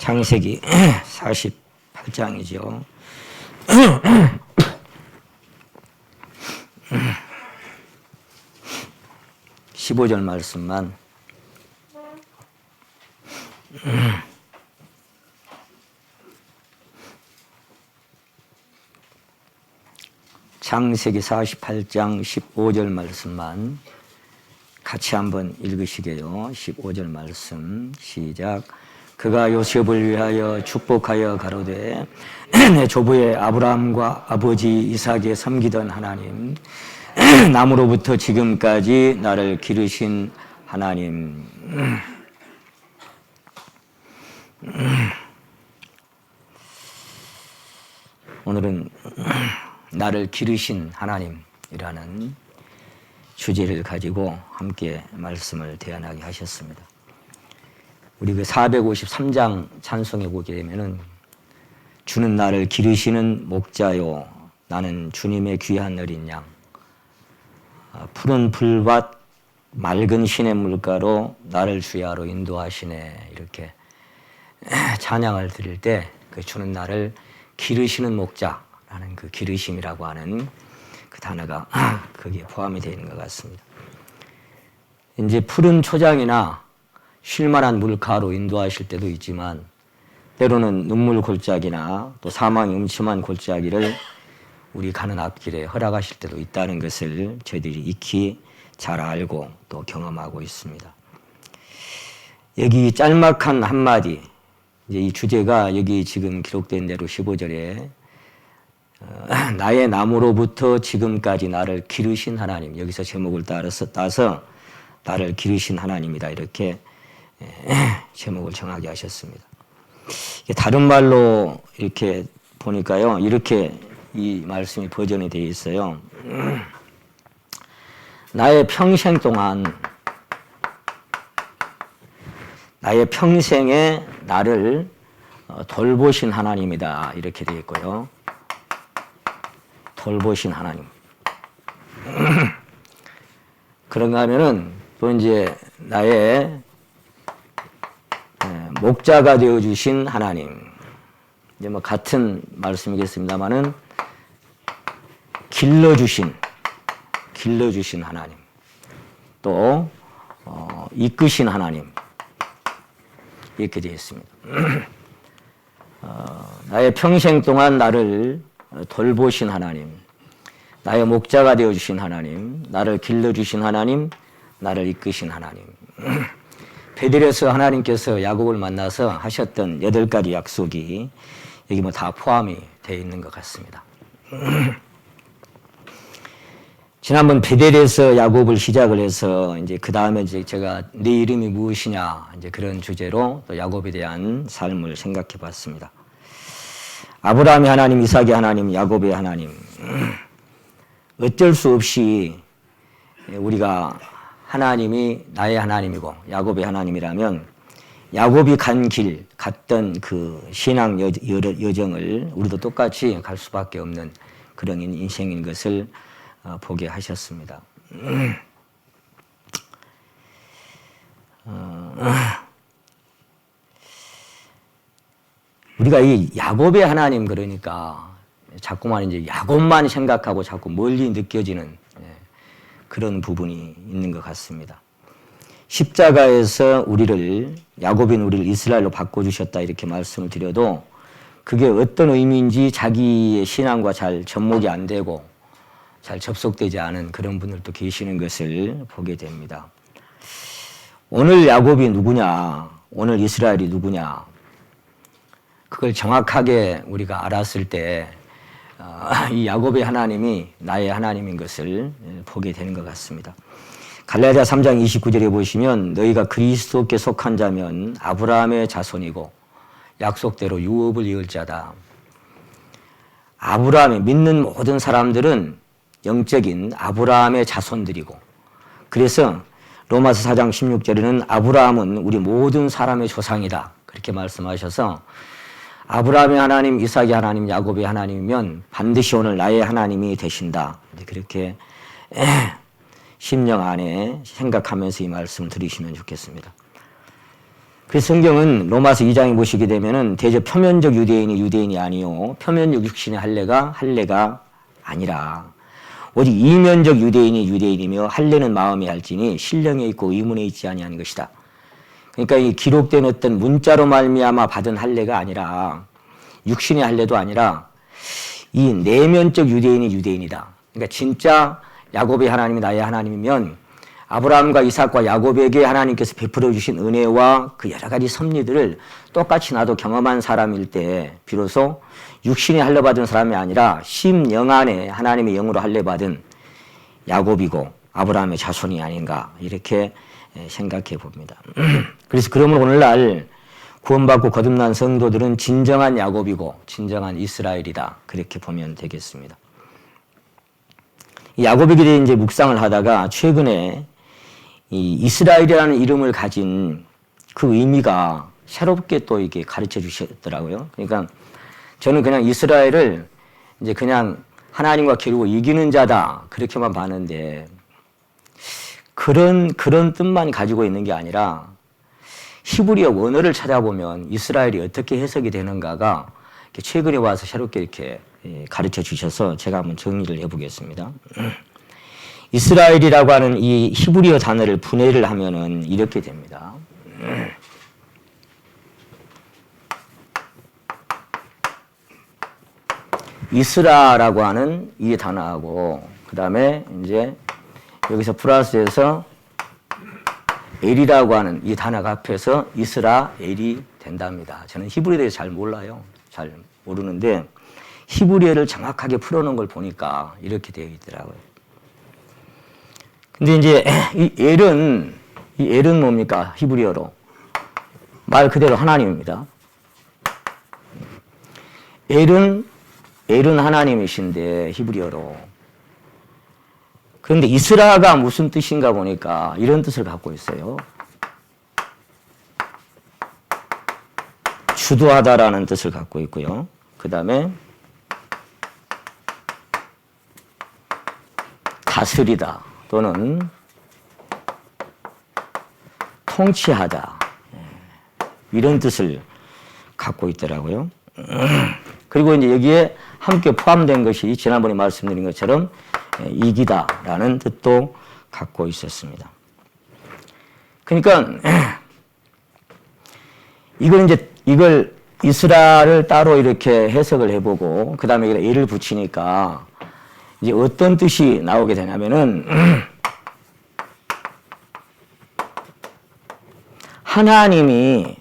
창세기 48장이죠. 15절 말씀만 창세기 48장 15절 말씀만 같이 한번 읽으시게요. 15절 말씀 시작. 그가 요셉을 위하여 축복하여 가로되 내 조부의 아브라함과 아버지 이삭에 섬기던 하나님, 남으로부터 지금까지 나를 기르신 하나님. 오늘은 나를 기르신 하나님이라는 주제를 가지고 함께 말씀을 대안하게 하셨습니다. 우리 그 453장 찬송에 보게 되면은 주는 나를 기르시는 목자요, 나는 주님의 귀한 어린 양, 푸른 풀밭 맑은 시냇물가로 나를 주야로 인도하시네, 이렇게 찬양을 드릴 때 그 주는 나를 기르시는 목자라는 그 기르심이라고 하는 그 단어가 거기에 포함이 되어 있는 것 같습니다. 이제 푸른 초장이나 쉴만한 물가로 인도하실 때도 있지만 때로는 눈물 골짜기나 또 사망의 음침한 골짜기를 우리 가는 앞길에 허락하실 때도 있다는 것을 저희들이 익히 잘 알고 또 경험하고 있습니다. 여기 짤막한 한마디, 이제 이 주제가 여기 지금 기록된 대로 15절에 나의 남으로부터 지금까지 나를 기르신 하나님, 여기서 제목을 따서 나를 기르신 하나님이다, 이렇게 제목을 정하게 하셨습니다. 다른 말로 이렇게 보니까요, 이렇게 이 말씀이 버전이 되어 있어요. 나의 평생 동안, 나의 평생에 나를 돌보신 하나님이다, 이렇게 되어 있고요. 돌보신 하나님. 그런가 하면은 또 이제 나의 목자가 되어주신 하나님. 이제 뭐 같은 말씀이겠습니다만은 길러주신 하나님. 또 이끄신 하나님. 이렇게 되어 있습니다. 나의 평생 동안 나를 돌보신 하나님, 나의 목자가 되어주신 하나님, 나를 길러주신 하나님, 나를 이끄신 하나님. 베델에서 하나님께서 야곱을 만나서 하셨던 8가지 약속이 여기 뭐 다 포함이 되어 있는 것 같습니다. 지난번 베델에서 야곱을 시작을 해서 이제 그 다음에 이제 제가 네 이름이 무엇이냐, 이제 그런 주제로 또 야곱에 대한 삶을 생각해 봤습니다. 아브라함의 하나님, 이삭의 하나님, 야곱의 하나님. 어쩔 수 없이 우리가 하나님이 나의 하나님이고 야곱의 하나님이라면 야곱이 갔던 그 신앙 여정을 우리도 똑같이 갈 수밖에 없는 그런 인생인 것을 보게 하셨습니다. 우리가 이 야곱의 하나님, 그러니까 자꾸만 이제 야곱만 생각하고 자꾸 멀리 느껴지는 그런 부분이 있는 것 같습니다. 십자가에서 야곱인 우리를 이스라엘로 바꿔주셨다, 이렇게 말씀을 드려도 그게 어떤 의미인지 자기의 신앙과 잘 접목이 안 되고 잘 접속되지 않은 그런 분들도 계시는 것을 보게 됩니다. 오늘 야곱이 누구냐, 오늘 이스라엘이 누구냐, 그걸 정확하게 우리가 알았을 때 이 야곱의 하나님이 나의 하나님인 것을 보게 되는 것 같습니다. 갈라디아 3장 29절에 보시면 너희가 그리스도께 속한 자면 아브라함의 자손이고 약속대로 유업을 이을 자다. 아브라함이 믿는 모든 사람들은 영적인 아브라함의 자손들이고, 그래서 로마서 4장 16절에는 아브라함은 우리 모든 사람의 조상이다, 그렇게 말씀하셔서 아브라함의 하나님, 이삭의 하나님, 야곱의 하나님이면 반드시 오늘 나의 하나님이 되신다, 그렇게 심령 안에 생각하면서 이 말씀을 들으시면 좋겠습니다. 그 성경은 로마서 2장에 보시게 되면은 대저 표면적 유대인이 유대인이 아니요 표면적 육신의 할례가 아니라 오직 이면적 유대인이 유대인이며 할례는 마음에 할지니 신령에 있고 의문에 있지 아니하는 것이다. 그러니까 이 기록된 어떤 문자로 말미암아 받은 할례가 아니라 육신의 할례도 아니라 이 내면적 유대인이 유대인이다. 그러니까 진짜 야곱의 하나님이 나의 하나님이면 아브라함과 이삭과 야곱에게 하나님께서 베풀어 주신 은혜와 그 여러 가지 섭리들을 똑같이 나도 경험한 사람일 때 비로소 육신의 할례 받은 사람이 아니라 심령 안에 하나님의 영으로 할례 받은 야곱이고 아브라함의 자손이 아닌가 이렇게 생각해 봅니다. 그래서 그러면 오늘날 구원받고 거듭난 성도들은 진정한 야곱이고 진정한 이스라엘이다 그렇게 보면 되겠습니다. 야곱에게 대해 이제 묵상을 하다가 최근에 이 이스라엘이라는 이름을 가진 그 의미가 새롭게 또 이게 가르쳐 주시더라고요. 그러니까 저는 그냥 이스라엘을 이제 그냥 하나님과 겨루고 이기는 자다 그렇게만 봤는데 그런 뜻만 가지고 있는 게 아니라 히브리어 원어를 찾아보면 이스라엘이 어떻게 해석이 되는가가 최근에 와서 새롭게 이렇게 가르쳐 주셔서 제가 한번 정리를 해보겠습니다. 이스라엘이라고 하는 이 히브리어 단어를 분해를 하면은 이렇게 됩니다. 이스라라고 하는 이 단어하고 그 다음에 이제 여기서 플러스해서 엘이라고 하는 이 단어가 합해서 이스라엘이 된답니다. 저는 히브리어에 대해서 잘 몰라요. 잘 모르는데 히브리어를 정확하게 풀어놓은 걸 보니까 이렇게 되어 있더라고요. 근데 이제 이 엘은 뭡니까? 히브리어로 말 그대로 하나님입니다. 엘은 하나님이신데 히브리어로. 그런데 이스라가 무슨 뜻인가 보니까 이런 뜻을 갖고 있어요. 주도하다라는 뜻을 갖고 있고요. 그 다음에 다스리다 또는 통치하다 이런 뜻을 갖고 있더라고요. 그리고 이제 여기에 함께 포함된 것이 지난번에 말씀드린 것처럼 이기다라는 뜻도 갖고 있었습니다. 그러니까 이걸 이스라를 따로 이렇게 해석을 해보고 그 다음에 예를 붙이니까 이제 어떤 뜻이 나오게 되냐면은 하나님이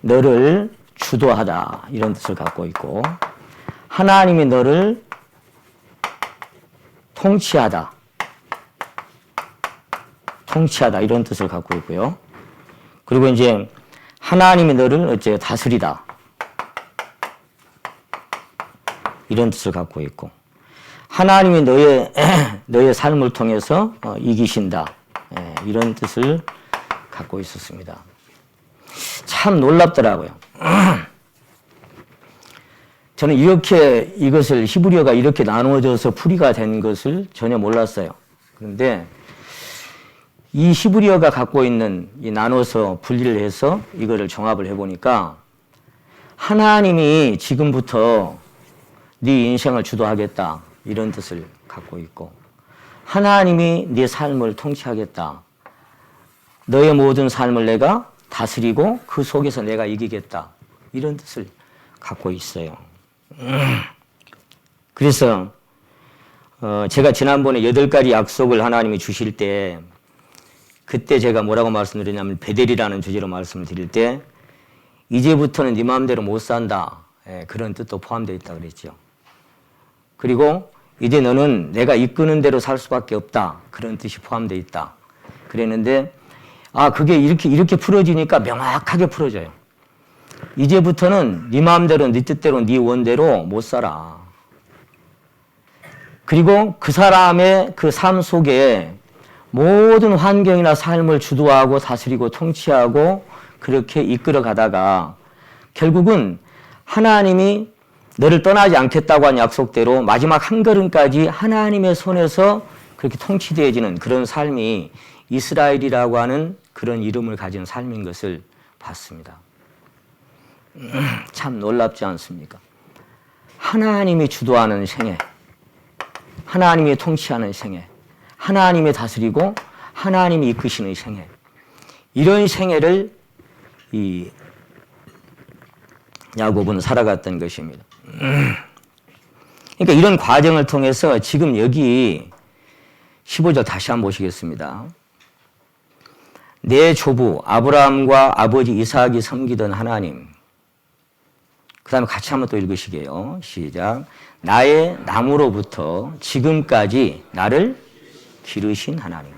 너를 주도하다 이런 뜻을 갖고 있고 하나님이 너를 통치하다 이런 뜻을 갖고 있고요. 그리고 이제 하나님이 너를 어째 다스리다 이런 뜻을 갖고 있고 하나님이 너의 삶을 통해서 이기신다 이런 뜻을 갖고 있었습니다. 참 놀랍더라고요. 저는 이것을 히브리어가 이렇게 나누어져서 풀이가 된 것을 전혀 몰랐어요. 그런데 이 히브리어가 갖고 있는 이 나눠서 분리를 해서 이거를 종합을 해보니까 하나님이 지금부터 네 인생을 주도하겠다 이런 뜻을 갖고 있고 하나님이 네 삶을 통치하겠다. 너의 모든 삶을 내가 다스리고 그 속에서 내가 이기겠다. 이런 뜻을 갖고 있어요. 그래서 제가 지난번에 8가지 약속을 하나님이 주실 때 그때 제가 뭐라고 말씀드렸냐면 베델이라는 주제로 말씀을 드릴 때 이제부터는 네 마음대로 못 산다. 그런 뜻도 포함되어 있다고 그랬죠. 그리고 이제 너는 내가 이끄는 대로 살 수밖에 없다. 그런 뜻이 포함되어 있다. 그랬는데 그게 이렇게 풀어지니까 명확하게 풀어져요. 이제부터는 네 마음대로 네 뜻대로 네 원대로 못 살아. 그리고 그 사람의 그 삶 속에 모든 환경이나 삶을 주도하고 다스리고 통치하고 그렇게 이끌어 가다가 결국은 하나님이 너를 떠나지 않겠다고 한 약속대로 마지막 한 걸음까지 하나님의 손에서 그렇게 통치되어지는 그런 삶이 이스라엘이라고 하는 그런 이름을 가진 삶인 것을 봤습니다. 참 놀랍지 않습니까? 하나님이 주도하는 생애, 하나님이 통치하는 생애, 하나님이 다스리고 하나님이 이끄시는 생애, 이런 생애를 이 야곱은 살아갔던 것입니다. 그러니까 이런 과정을 통해서 지금 여기 15절 다시 한번 보시겠습니다. 내 조부 아브라함과 아버지 이삭이 섬기던 하나님. 그 다음에 같이 한번 또 읽으시게요. 시작. 나의 나무로부터 지금까지 나를 기르신 하나님.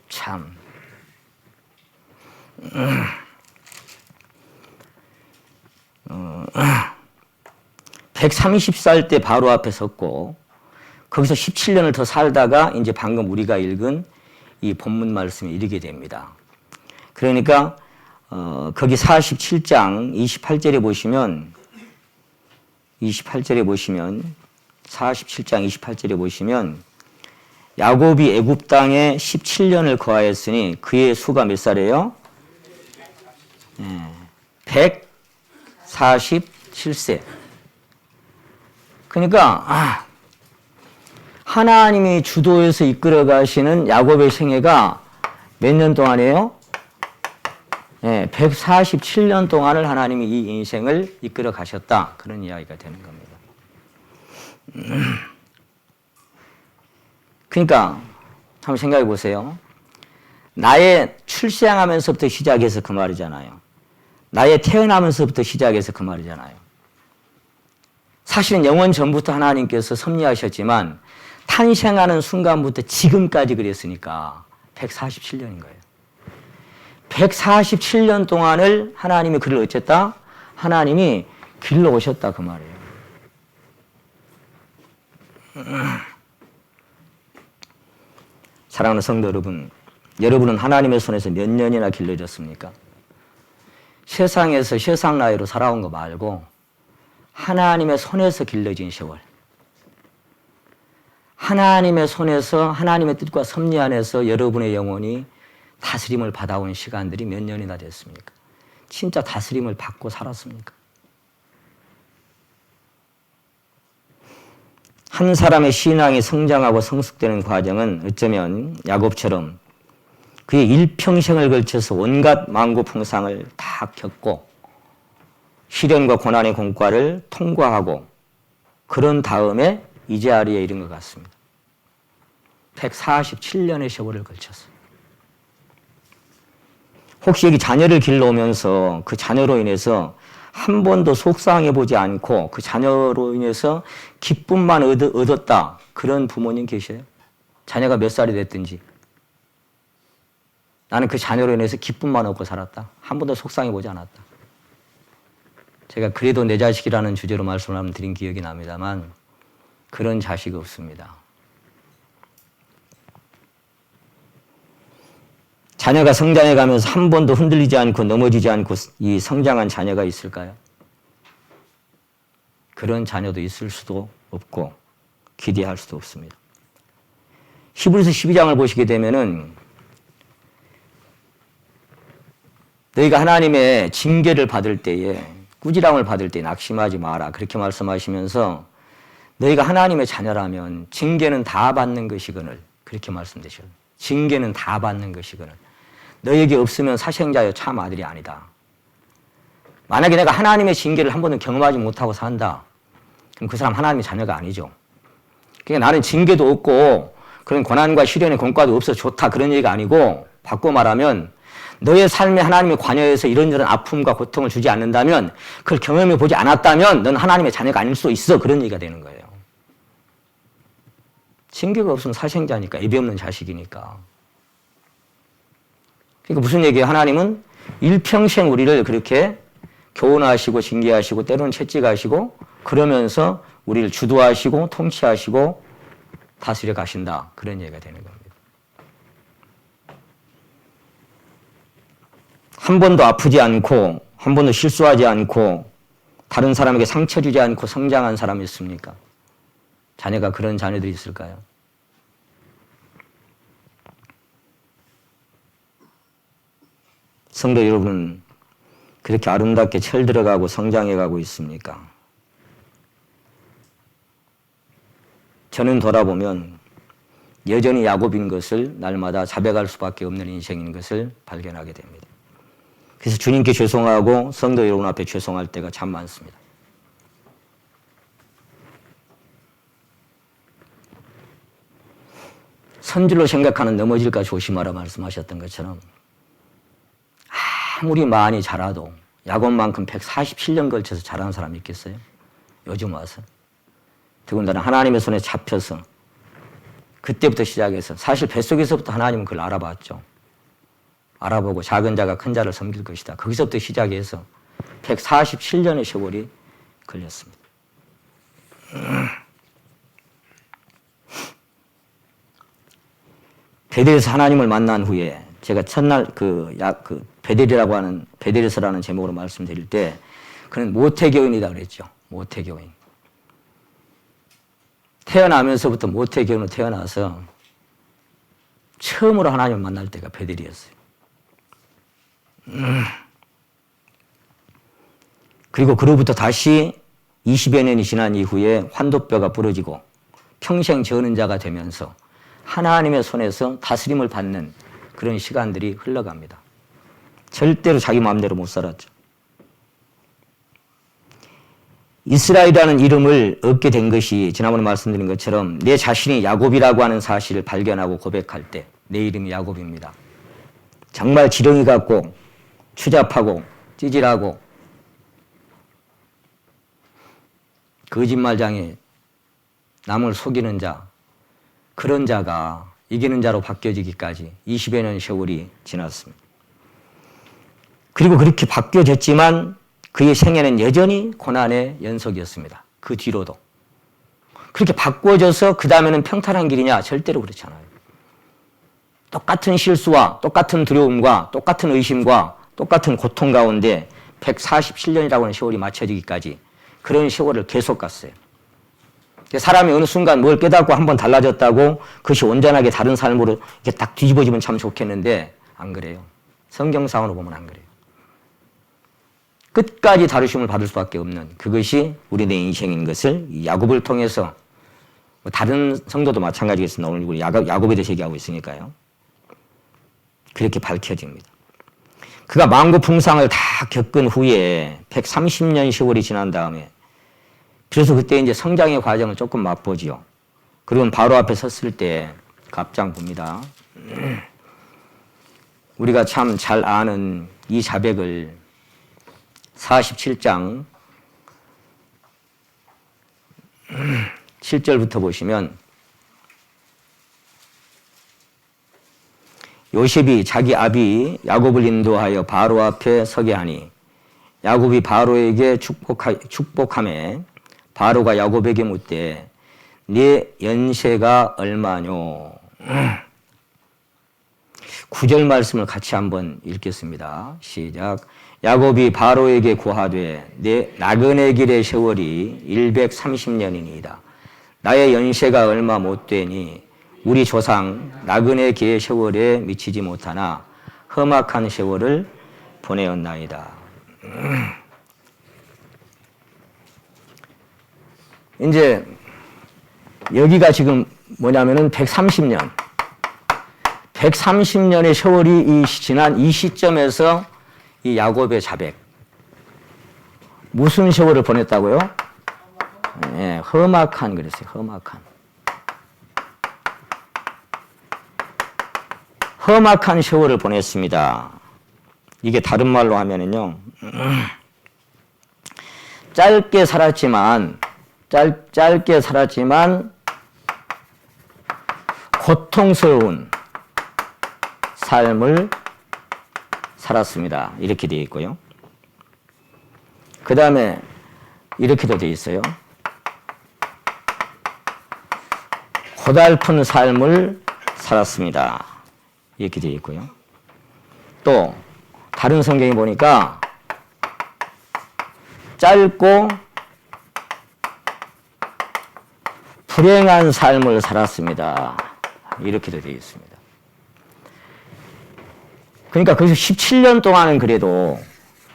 참. 130살 때 바로 앞에 섰고 거기서 17년을 더 살다가 이제 방금 우리가 읽은 이 본문 말씀에 이르게 됩니다. 그러니까 거기 47장 28절에 보시면 47장 28절에 보시면 야곱이 애굽 땅에 17년을 거하였으니 그의 수가 몇 살이에요? 147세. 그러니까 하나님이 주도해서 이끌어 가시는 야곱의 생애가 몇 년 동안이에요? 147년 동안을 하나님이 이 인생을 이끌어 가셨다. 그런 이야기가 되는 겁니다. 그러니까 한번 생각해 보세요. 나의 출생하면서부터 시작해서 그 말이잖아요. 나의 태어나면서부터 시작해서 그 말이잖아요. 사실은 영원 전부터 하나님께서 섭리하셨지만 탄생하는 순간부터 지금까지 그랬으니까 147년인 거예요. 147년 동안을 하나님이 그를 어쨌다? 하나님이 길러 오셨다 그 말이에요. 사랑하는 성도 여러분, 여러분은 하나님의 손에서 몇 년이나 길러졌습니까? 세상에서 세상 나이로 살아온 거 말고 하나님의 손에서 길러진 세월, 하나님의 손에서 하나님의 뜻과 섭리 안에서 여러분의 영혼이 다스림을 받아온 시간들이 몇 년이나 됐습니까? 진짜 다스림을 받고 살았습니까? 한 사람의 신앙이 성장하고 성숙되는 과정은 어쩌면 야곱처럼 그의 일평생을 걸쳐서 온갖 만고풍상을 다 겪고 시련과 고난의 공과를 통과하고 그런 다음에 이 자리에 이른 것 같습니다. 147년의 세월을 걸쳐서. 혹시 여기 자녀를 길러오면서 그 자녀로 인해서 한 번도 속상해 보지 않고 그 자녀로 인해서 기쁨만 얻었다. 그런 부모님 계셔요? 자녀가 몇 살이 됐든지. 나는 그 자녀로 인해서 기쁨만 얻고 살았다. 한 번도 속상해 보지 않았다. 제가 그래도 내 자식이라는 주제로 말씀을 한번 드린 기억이 납니다만 그런 자식이 없습니다. 자녀가 성장해 가면서 한 번도 흔들리지 않고 넘어지지 않고 이 성장한 자녀가 있을까요? 그런 자녀도 있을 수도 없고 기대할 수도 없습니다. 히브리서 12장을 보시게 되면은 너희가 하나님의 징계를 받을 때에 꾸지람을 받을 때 낙심하지 마라. 그렇게 말씀하시면서 너희가 하나님의 자녀라면 징계는 다 받는 것이거늘. 그렇게 말씀되셔요. 징계는 다 받는 것이거늘. 너희에게 없으면 사생자여 참 아들이 아니다. 만약에 내가 하나님의 징계를 한 번도 경험하지 못하고 산다. 그럼 그 사람 하나님의 자녀가 아니죠. 그러니까 나는 징계도 없고 그런 고난과 시련의 공과도 없어서 좋다. 그런 얘기가 아니고 바꿔 말하면 너의 삶에 하나님의 관여해서 이런저런 아픔과 고통을 주지 않는다면 그걸 경험해 보지 않았다면 넌 하나님의 자녀가 아닐 수도 있어. 그런 얘기가 되는 거예요. 징계가 없으면 사생자니까 애비 없는 자식이니까. 그러니까 무슨 얘기예요? 하나님은 일평생 우리를 그렇게 교훈하시고 징계하시고 때로는 채찍하시고 그러면서 우리를 주도하시고 통치하시고 다스려 가신다. 그런 얘기가 되는 겁니다. 한 번도 아프지 않고 한 번도 실수하지 않고 다른 사람에게 상처 주지 않고 성장한 사람이 있습니까? 자녀가 그런 자녀들이 있을까요? 성도 여러분, 그렇게 아름답게 철들어가고 성장해가고 있습니까? 저는 돌아보면 여전히 야곱인 것을 날마다 자백할 수밖에 없는 인생인 것을 발견하게 됩니다. 그래서 주님께 죄송하고 성도 여러분 앞에 죄송할 때가 참 많습니다. 선질로 생각하는 넘어질까 조심하라 말씀하셨던 것처럼 아무리 많이 자라도 야곱만큼 147년 걸쳐서 자라는 사람이 있겠어요? 요즘 와서. 더군다나 하나님의 손에 잡혀서 그때부터 시작해서 사실 뱃속에서부터 하나님은 그걸 알아봤죠. 알아보고 작은 자가 큰 자를 섬길 것이다. 거기서부터 시작해서 147년의 세월이 걸렸습니다. 베델에서 하나님을 만난 후에 제가 첫날 베델이라고 하는 베델에서라는 제목으로 말씀드릴 때 그는 모태교인이다 그랬죠. 모태교인. 태어나면서부터 모태교인으로 태어나서 처음으로 하나님을 만날 때가 베델이었어요. 그리고 그로부터 다시 20여 년이 지난 이후에 환도뼈가 부러지고 평생 저는 자가 되면서 하나님의 손에서 다스림을 받는 그런 시간들이 흘러갑니다. 절대로 자기 마음대로 못 살았죠. 이스라엘이라는 이름을 얻게 된 것이 지난번에 말씀드린 것처럼 내 자신이 야곱이라고 하는 사실을 발견하고 고백할 때 내 이름이 야곱입니다. 정말 지렁이 같고 추잡하고 찌질하고 거짓말장애, 남을 속이는 자, 그런 자가 이기는 자로 바뀌어지기까지 20여 년 세월이 지났습니다. 그리고 그렇게 바뀌어졌지만 그의 생애는 여전히 고난의 연속이었습니다. 그 뒤로도. 그렇게 바꿔져서 그 다음에는 평탄한 길이냐? 절대로 그렇지 않아요. 똑같은 실수와 똑같은 두려움과 똑같은 의심과 똑같은 고통 가운데 147년이라고 하는 세월이 맞춰지기까지 그런 세월을 계속 갔어요. 사람이 어느 순간 뭘 깨닫고 한번 달라졌다고 그것이 온전하게 다른 삶으로 이렇게 딱 뒤집어지면 참 좋겠는데 안 그래요. 성경상으로 보면 안 그래요. 끝까지 다루심을 받을 수밖에 없는 그것이 우리 내 인생인 것을 야곱을 통해서 다른 성도도 마찬가지겠습니다. 오늘 우리 야곱에 대해서 얘기하고 있으니까요. 그렇게 밝혀집니다. 그가 만고풍상을 다 겪은 후에 130년 세월이 지난 다음에 그래서 그때 이제 성장의 과정을 조금 맛보지요. 그리고 바로 앞에 섰을 때 그 앞장 봅니다. 우리가 참 잘 아는 이 자백을 47장 7절부터 보시면 요셉이 자기 아비 야곱을 인도하여 바로 앞에 서게 하니 야곱이 바로에게 축복하매 바로가 야곱에게 묻되 네 연세가 얼마뇨? 9절 말씀을 같이 한번 읽겠습니다. 시작. 야곱이 바로에게 고하되 내 나그네 길의 세월이 130년이니이다. 나의 연세가 얼마 못 되니 우리 조상 나그네 길의 세월에 미치지 못하나 험악한 세월을 보내었나이다. 이제 여기가 지금 뭐냐면은 130년. 130년의 세월이 지난 이 시점에서 이 야곱의 자백. 무슨 세월을 보냈다고요? 예, 험악한 그랬어요. 험악한 세월을 보냈습니다. 이게 다른 말로 하면은요. 짧게 살았지만 고통스러운 삶을 살았습니다. 이렇게 되어 있고요. 그 다음에 이렇게도 되어 있어요. 고달픈 삶을 살았습니다. 이렇게 되어 있고요. 또 다른 성경에 보니까 짧고 불행한 삶을 살았습니다. 이렇게도 되어 있습니다. 그러니까 거기서 17년 동안은 그래도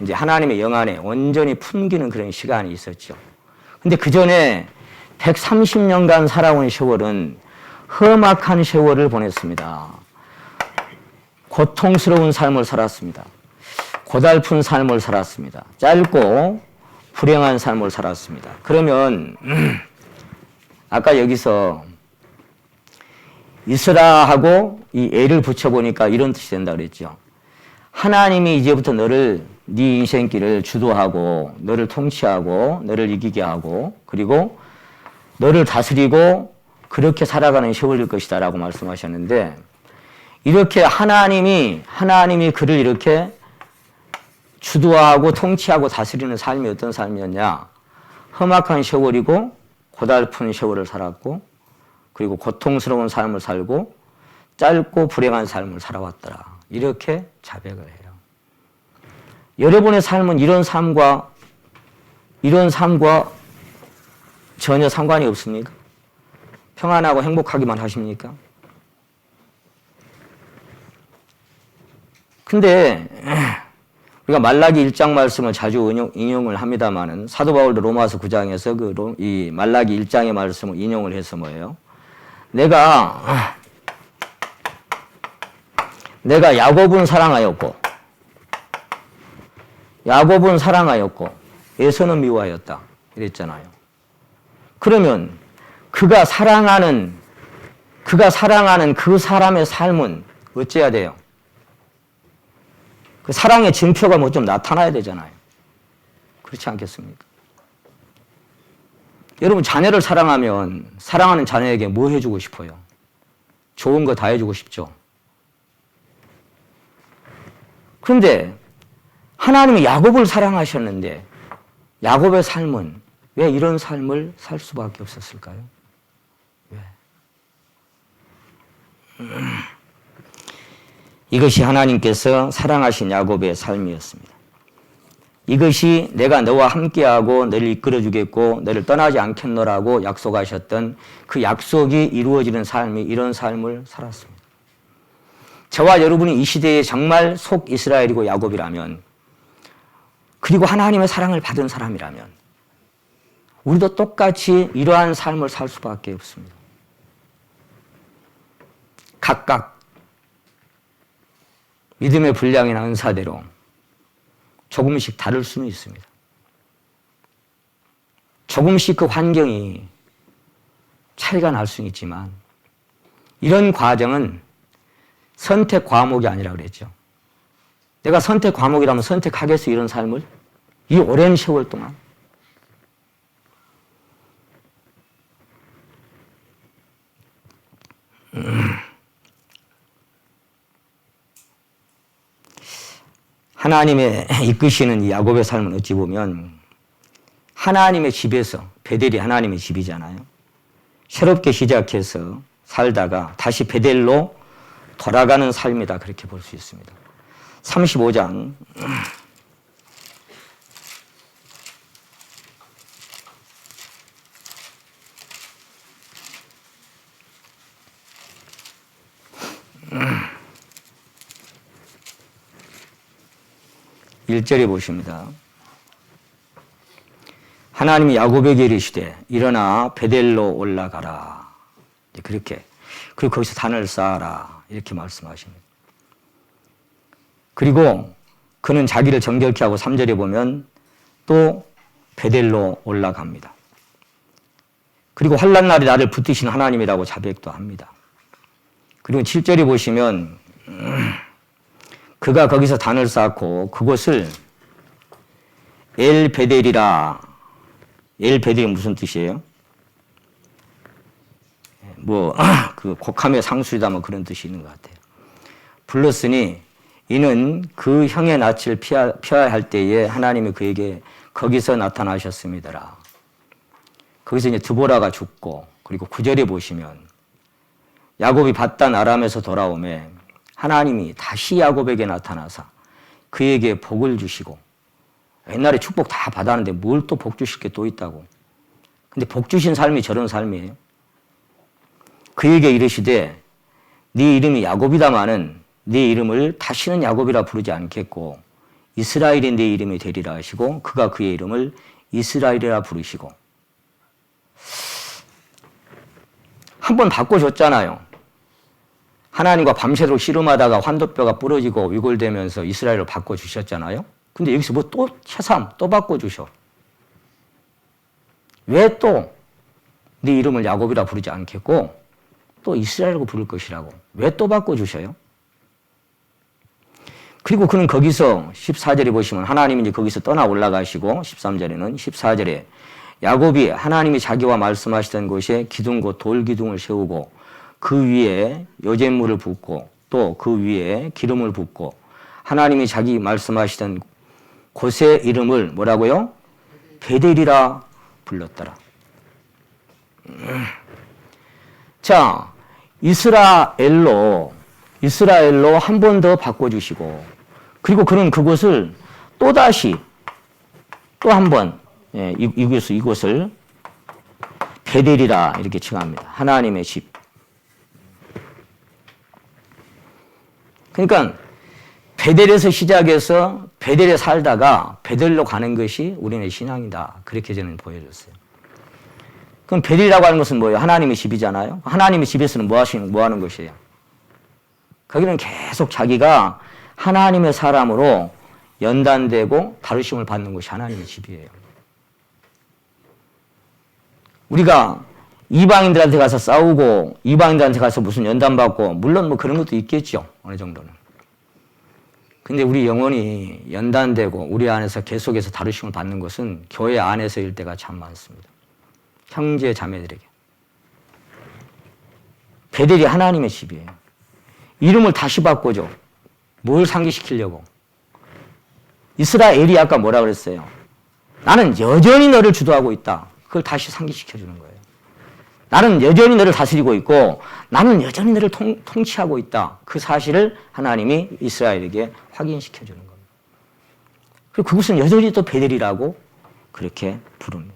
이제 하나님의 영 안에 온전히 품기는 그런 시간이 있었죠. 근데 그 전에 130년간 살아온 세월은 험악한 세월을 보냈습니다. 고통스러운 삶을 살았습니다. 고달픈 삶을 살았습니다. 짧고 불행한 삶을 살았습니다. 그러면 아까 여기서 이스라하고 이 애를 붙여보니까 이런 뜻이 된다 그랬죠. 하나님이 이제부터 너를 네 인생길을 주도하고 너를 통치하고 너를 이기게 하고 그리고 너를 다스리고 그렇게 살아가는 세월일 것이다 라고 말씀하셨는데, 이렇게 하나님이 그를 이렇게 주도하고 통치하고 다스리는 삶이 어떤 삶이었냐? 험악한 세월이고 고달픈 세월을 살았고 그리고 고통스러운 삶을 살고 짧고 불행한 삶을 살아왔더라. 이렇게 자백을 해요. 여러분의 삶은 이런 삶과 전혀 상관이 없습니까? 평안하고 행복하기만 하십니까? 근데 우리가 말라기 1장 말씀을 자주 인용을 합니다마는 사도 바울도 로마서 9장에서 이 말라기 1장의 말씀을 인용을 해서 뭐예요? 내가 야곱은 사랑하였고 에서는 미워하였다 이랬잖아요. 그러면 그가 사랑하는 그 사람의 삶은 어째야 돼요? 그 사랑의 증표가 뭐 좀 나타나야 되잖아요. 그렇지 않겠습니까? 여러분, 자녀를 사랑하면 사랑하는 자녀에게 뭐 해주고 싶어요? 좋은 거 다 해주고 싶죠. 그런데 하나님이 야곱을 사랑하셨는데 야곱의 삶은 왜 이런 삶을 살 수밖에 없었을까요? 왜? 이것이 하나님께서 사랑하신 야곱의 삶이었습니다. 이것이 내가 너와 함께하고 너를 이끌어주겠고 너를 떠나지 않겠노라고 약속하셨던 그 약속이 이루어지는 삶이 이런 삶을 살았습니다. 저와 여러분이 이 시대에 정말 속 이스라엘이고 야곱이라면, 그리고 하나님의 사랑을 받은 사람이라면 우리도 똑같이 이러한 삶을 살 수밖에 없습니다. 각각 믿음의 분량이나 은사대로 조금씩 다를 수는 있습니다. 조금씩 그 환경이 차이가 날 수는 있지만 이런 과정은 선택 과목이 아니라 그랬죠. 내가 선택 과목이라면 선택하겠어, 이런 삶을? 이 오랜 세월 동안. 하나님의 이끄시는 이 야곱의 삶은 어찌 보면 하나님의 집에서, 베델이 하나님의 집이잖아요. 새롭게 시작해서 살다가 다시 베델로 돌아가는 삶이다, 그렇게 볼 수 있습니다. 35장 1절에 보십니다. 하나님이 야곱에게 이르시되 일어나 베델로 올라가라. 그렇게. 그리고 거기서 단을 쌓아라. 이렇게 말씀하십니다. 그리고 그는 자기를 정결케 하고 3절에 보면 또 베델로 올라갑니다. 그리고 환난 날에 나를 붙드신 하나님이라고 자백도 합니다. 그리고 7절에 보시면 그가 거기서 단을 쌓고 그곳을 엘베델이라. 엘베델이 무슨 뜻이에요? 그 곡함의 상수이다 뭐 그런 뜻이 있는 것 같아요. 불렀으니 이는 그 형의 낯을 피해야 할 때에 하나님이 그에게 거기서 나타나셨습니다라. 거기서 이제 드보라가 죽고, 그리고 9절에 보시면 야곱이 밧단 아람에서 돌아오매 하나님이 다시 야곱에게 나타나사 그에게 복을 주시고, 옛날에 축복 다 받았는데 뭘 또 복 주실 게 또 있다고. 근데 복 주신 삶이 저런 삶이에요. 그에게 이르시되 네 이름이 야곱이다마는 네 이름을 다시는 야곱이라 부르지 않겠고 이스라엘이 네 이름이 되리라 하시고 그가 그의 이름을 이스라엘이라 부르시고. 한 번 바꿔줬잖아요. 하나님과 밤새도록 씨름하다가 환도뼈가 부러지고 위골되면서 이스라엘을 바꿔주셨잖아요. 근데 여기서 뭐 또 새삼 또 바꿔주셔. 왜 또 네 이름을 야곱이라 부르지 않겠고 또 이스라엘이라고 부를 것이라고 왜 또 바꿔주셔요? 그리고 그는 거기서 14절에 보시면 하나님이 이제 거기서 떠나 올라가시고 13절에는 14절에 야곱이 하나님이 자기와 말씀하시던 곳에 기둥 곧 돌기둥을 세우고 그 위에 요잿물을 붓고 또 그 위에 기름을 붓고 하나님이 자기 말씀하시던 곳의 이름을 뭐라고요? 베델이라 불렀더라. 자, 이스라엘로 한 번 더 바꿔주시고 그리고 그는 그곳을 또다시 또 한 번 이곳을 베델이라 이렇게 칭합니다. 하나님의 집. 그러니까 베델에서 시작해서 베델에 살다가 베델로 가는 것이 우리의 신앙이다. 그렇게 저는 보여줬어요. 그럼 베델이라고 하는 것은 뭐예요? 하나님의 집이잖아요. 하나님의 집에서는 뭐 하는 것이에요? 거기는 계속 자기가 하나님의 사람으로 연단되고 다루심을 받는 것이 하나님의 집이에요. 우리가 이방인들한테 가서 싸우고 이방인들한테 가서 무슨 연단받고 물론 뭐 그런 것도 있겠죠. 어느 정도는. 근데 우리 영혼이 연단되고 우리 안에서 계속해서 다루심을 받는 것은 교회 안에서일 때가 참 많습니다. 형제 자매들에게. 베델이 하나님의 집이에요. 이름을 다시 바꿔줘. 뭘 상기시키려고. 이스라엘이 아까 뭐라 그랬어요? 나는 여전히 너를 주도하고 있다. 그걸 다시 상기시켜주는 거예요. 나는 여전히 너를 다스리고 있고 나는 여전히 너를 통치하고 있다. 그 사실을 하나님이 이스라엘에게 확인시켜주는 겁니다. 그리고 그것은 여전히 또 베델이라고 그렇게 부릅니다.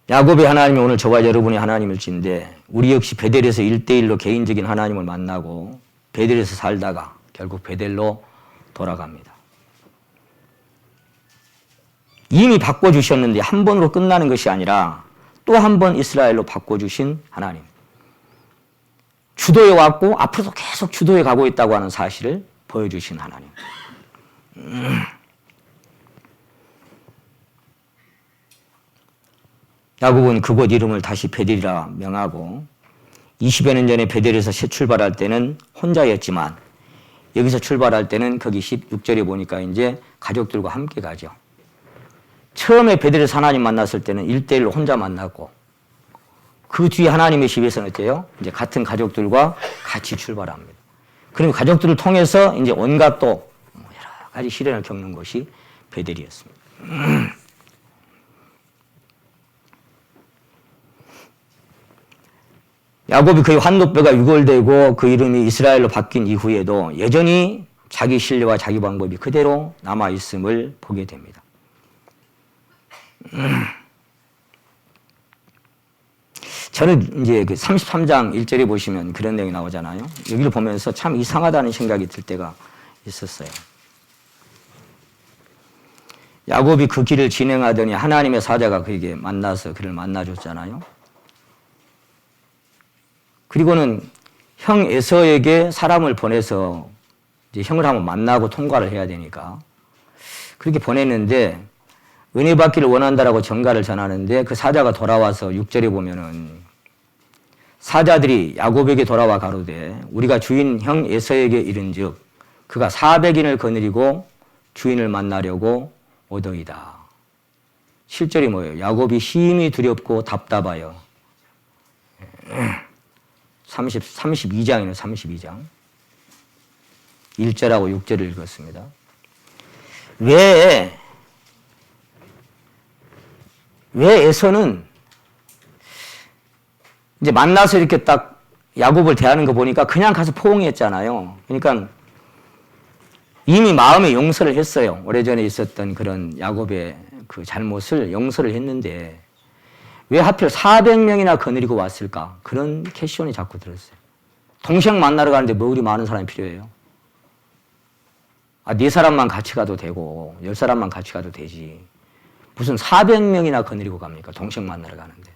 야곱의 하나님이 오늘 저와 여러분의 하나님일진데 우리 역시 베델에서 1대1로 개인적인 하나님을 만나고 베델에서 살다가 결국 베델로 돌아갑니다. 이미 바꿔주셨는데 한 번으로 끝나는 것이 아니라 또 한 번 이스라엘로 바꿔주신 하나님. 주도해 왔고 앞으로도 계속 주도해 가고 있다고 하는 사실을 보여주신 하나님. 야곱은 그곳 이름을 다시 베델이라 명하고 20여 년 전에 베델에서 새 출발할 때는 혼자였지만 여기서 출발할 때는 거기 16절에 보니까 이제 가족들과 함께 가죠. 처음에 베델에서 하나님 만났을 때는 1대1로 혼자 만났고 그 뒤에 하나님의 집에서는 어때요? 이제 같은 가족들과 같이 출발합니다. 그리고 가족들을 통해서 이제 온갖 또 여러 가지 시련을 겪는 것이 베델이었습니다. 야곱이 그의 환도뼈가 유골되고 그 이름이 이스라엘로 바뀐 이후에도 여전히 자기 신뢰와 자기 방법이 그대로 남아있음을 보게 됩니다. 저는 이제 그 33장 1절에 보시면 그런 내용이 나오잖아요. 여기를 보면서 참 이상하다는 생각이 들 때가 있었어요. 야곱이 그 길을 진행하더니 하나님의 사자가 그에게 만나서 그를 만나줬잖아요. 그리고는 형 에서에게 사람을 보내서 이제 형을 한번 만나고 통과를 해야 되니까 그렇게 보냈는데 은혜 받기를 원한다라고 전가를 전하는데 그 사자가 돌아와서 6절에 보면은 사자들이 야곱에게 돌아와 가로되 우리가 주인 형 에서에게 이른즉 그가 400인을 거느리고 주인을 만나려고 오더이다. 7절이 뭐예요? 야곱이 심히 두렵고 답답하여 32장이네요. 32장 1절하고 6절을 읽었습니다. 왜 에서는 이제 만나서 이렇게 딱 야곱을 대하는 거 보니까 그냥 가서 포옹했잖아요. 그러니까 이미 마음에 용서를 했어요. 오래전에 있었던 그런 야곱의 그 잘못을 용서를 했는데 왜 하필 400명이나 거느리고 왔을까? 그런 퀘스천이 자꾸 들었어요. 동생 만나러 가는데 뭐 그리 많은 사람이 필요해요? 아, 4사람만 같이 가도 되고 10사람만 같이 가도 되지. 무슨 400명이나 거느리고 갑니까? 동생 만나러 가는데.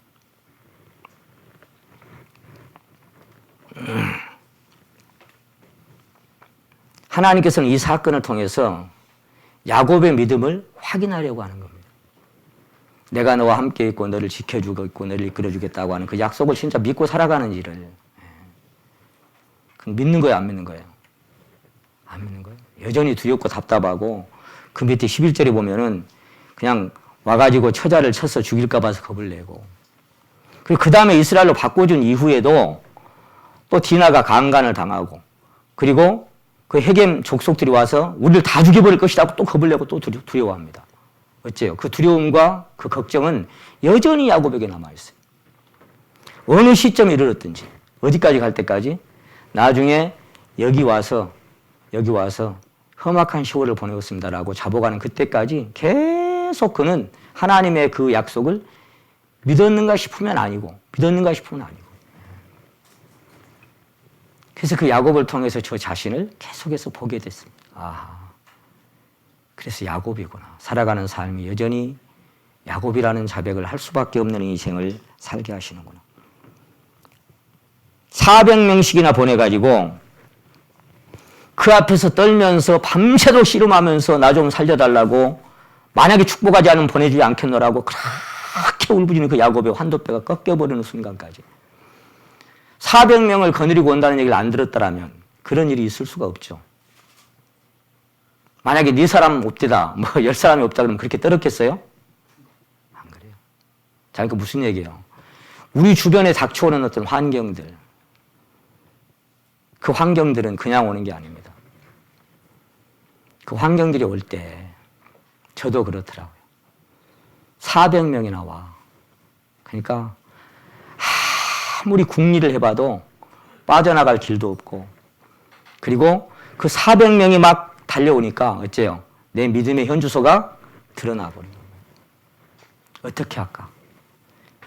하나님께서는 이 사건을 통해서 야곱의 믿음을 확인하려고 하는 겁니다. 내가 너와 함께 있고 너를 지켜주고 있고 너를 이끌어주겠다고 하는 그 약속을 진짜 믿고 살아가는지를. 믿는 거예요, 안 믿는 거예요? 안 믿는 거예요. 여전히 두렵고 답답하고 그 밑에 11절에 보면은 그냥 와가지고 처자를 쳐서 죽일까 봐서 겁을 내고, 그리고 그 다음에 이스라엘로 바꿔준 이후에도 또 디나가 강간을 당하고, 그리고 그 헤겜 족속들이 와서 우리를 다 죽여버릴 것이라고 또 겁을 내고 또 두려워합니다. 어째요? 그 두려움과 그 걱정은 여전히 야곱에게 남아있어요. 어느 시점에 이르렀든지, 어디까지 갈 때까지, 나중에 여기 와서 험악한 시월을 보내었습니다라고 자복하는 그때까지 계속 그는 하나님의 그 약속을 믿었는가 싶으면 아니고, 믿었는가 싶으면 아니고. 그래서 그 야곱을 통해서 저 자신을 계속해서 보게 됐습니다. 아하. 그래서 야곱이구나. 살아가는 삶이 여전히 야곱이라는 자백을 할 수밖에 없는 인생을 살게 하시는구나. 400명씩이나 보내가지고 그 앞에서 떨면서 밤새도록 씨름하면서 나 좀 살려달라고, 만약에 축복하지 않으면 보내주지 않겠노라고 그렇게 울부짖는 그 야곱의 환도뼈가 꺾여버리는 순간까지 400명을 거느리고 온다는 얘기를 안 들었다라면 그런 일이 있을 수가 없죠. 만약에 4사람 없대다, 10사람이 없다 그러면 그렇게 떨었겠어요? 안 그래요. 자, 그러니까 무슨 얘기예요? 우리 주변에 닥쳐오는 어떤 환경들, 그 환경들은 그냥 오는 게 아닙니다. 그 환경들이 올 때 저도 그렇더라고요. 400명이나 와. 그러니까 아무리 궁리를 해봐도 빠져나갈 길도 없고, 그리고 그 400명이 막 달려오니까 어째요? 내 믿음의 현주소가 드러나 버린 거예요. 어떻게 할까?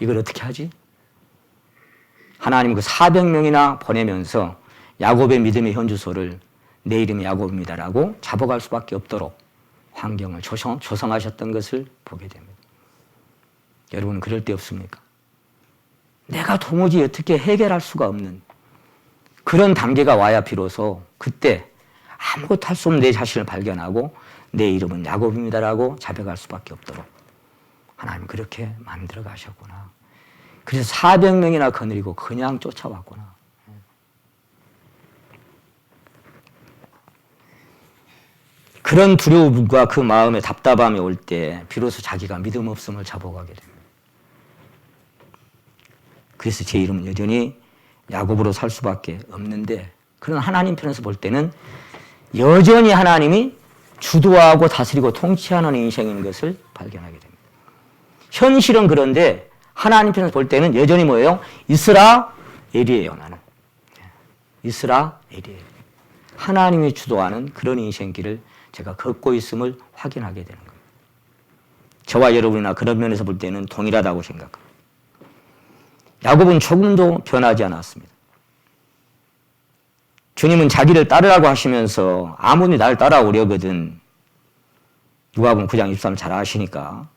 이걸 어떻게 하지? 하나님은 그 400명이나 보내면서 야곱의 믿음의 현주소를 내 이름이 야곱입니다라고 자복할 수밖에 없도록 환경을 조성하셨던 것을 보게 됩니다. 여러분, 그럴 때 없습니까? 내가 도무지 어떻게 해결할 수가 없는 그런 단계가 와야 비로소 그때 아무것도 할 수 없는 내 자신을 발견하고 내 이름은 야곱입니다라고 자백할 수밖에 없도록 하나님 그렇게 만들어 가셨구나. 그래서 400명이나 거느리고 그냥 쫓아왔구나. 그런 두려움과 그 마음의 답답함이 올 때 비로소 자기가 믿음 없음을 자복하게 됩니다. 그래서 제 이름은 여전히 야곱으로 살 수밖에 없는데, 그런 하나님 편에서 볼 때는 여전히 하나님이 주도하고 다스리고 통치하는 인생인 것을 발견하게 됩니다. 현실은 그런데 하나님 편에서 볼 때는 여전히 뭐예요? 이스라엘이에요. 나는 이스라엘이에요. 하나님이 주도하는 그런 인생길을 제가 걷고 있음을 확인하게 되는 거예요. 저와 여러분이나 그런 면에서 볼 때는 동일하다고 생각합니다. 야곱은 조금도 변하지 않았습니다. 주님은 자기를 따르라고 하시면서 아무리 날 따라오려거든, 누가복음 9장 23절 잘 아시니까,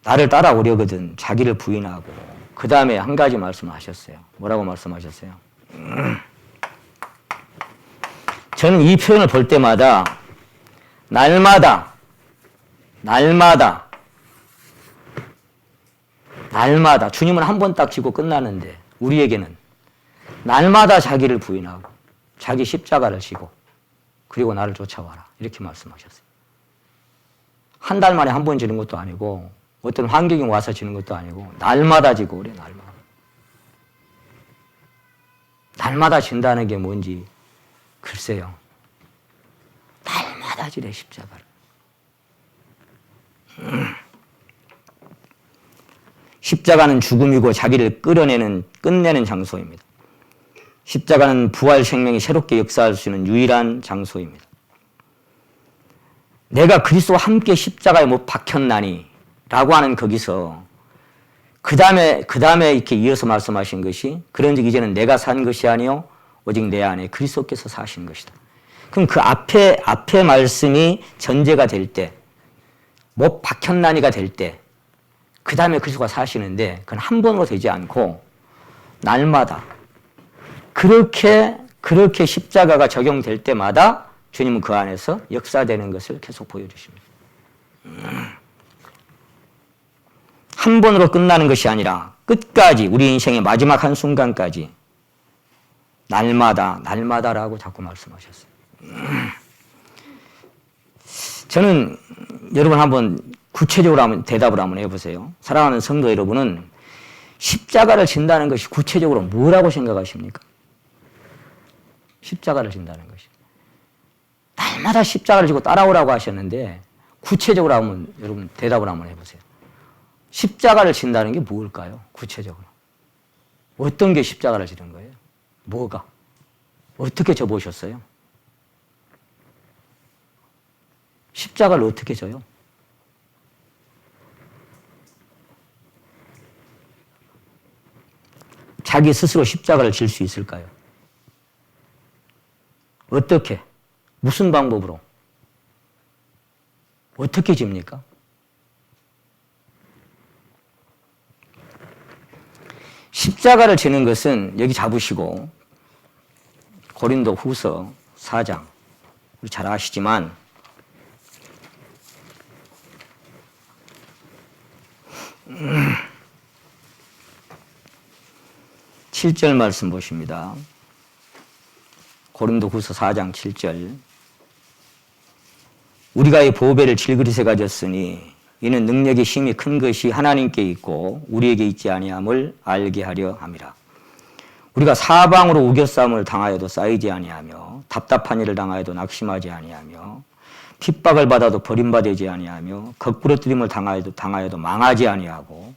나를 따라오려거든 자기를 부인하고 그 다음에 한 가지 말씀을 하셨어요. 뭐라고 말씀하셨어요? 저는 이 표현을 볼 때마다 날마다 주님은 한 번 딱 지고 끝나는데 우리에게는 날마다 자기를 부인하고 자기 십자가를 지고 그리고 나를 쫓아와라, 이렇게 말씀하셨어요. 한 달 만에 한 번 지는 것도 아니고 어떤 환경이 와서 지는 것도 아니고 날마다 지고 그래. 날마다 진다는 게 뭔지 글쎄요. 날마다 지래 십자가를. 십자가는 죽음이고 자기를 끝내는 장소입니다. 십자가는 부활 생명이 새롭게 역사할 수 있는 유일한 장소입니다. 내가 그리스도와 함께 십자가에 못 박혔나니 라고 하는 거기서 그 다음에 이렇게 이어서 말씀하신 것이 그런즉 이제는 내가 산 것이 아니요 오직 내 안에 그리스도께서 사신 것이다. 그럼 그 앞에 말씀이 전제가 될 때, 못 박혔나니가 될 때, 그 다음에 그리스도가 사시는데 그건 한 번으로 되지 않고 날마다 그렇게 십자가가 적용될 때마다 주님은 그 안에서 역사되는 것을 계속 보여주십니다. 한 번으로 끝나는 것이 아니라 끝까지 우리 인생의 마지막 한순간까지 날마다라고 자꾸 말씀하셨어요. 저는 여러분 한번 구체적으로 대답을 한번 해보세요. 사랑하는 성도 여러분은 십자가를 진다는 것이 구체적으로 뭐라고 생각하십니까? 십자가를 진다는 것이. 날마다 십자가를 지고 따라오라고 하셨는데 구체적으로 한번 여러분 대답을 한번 해보세요. 십자가를 진다는 게 뭘까요? 구체적으로. 어떤 게 십자가를 지는 거예요? 뭐가? 어떻게 져보셨어요? 십자가를 어떻게 져요? 자기 스스로 십자가를 질 수 있을까요? 어떻게? 무슨 방법으로? 어떻게 집니까? 십자가를 지는 것은 여기 잡으시고 고린도 후서 4장 우리 잘 아시지만 7절 말씀 보십니다. 고린도 후서 4장 7절 우리가 이 보배를 질그릇에 가졌으니 이는 능력의 힘이 큰 것이 하나님께 있고 우리에게 있지 아니함을 알게 하려 함이라. 우리가 사방으로 우겨싸움을 당하여도 쌓이지 아니하며 답답한 일을 당하여도 낙심하지 아니하며 핍박을 받아도 버림받지 아니하며 거꾸러뜨림을 당하여도 망하지 아니하고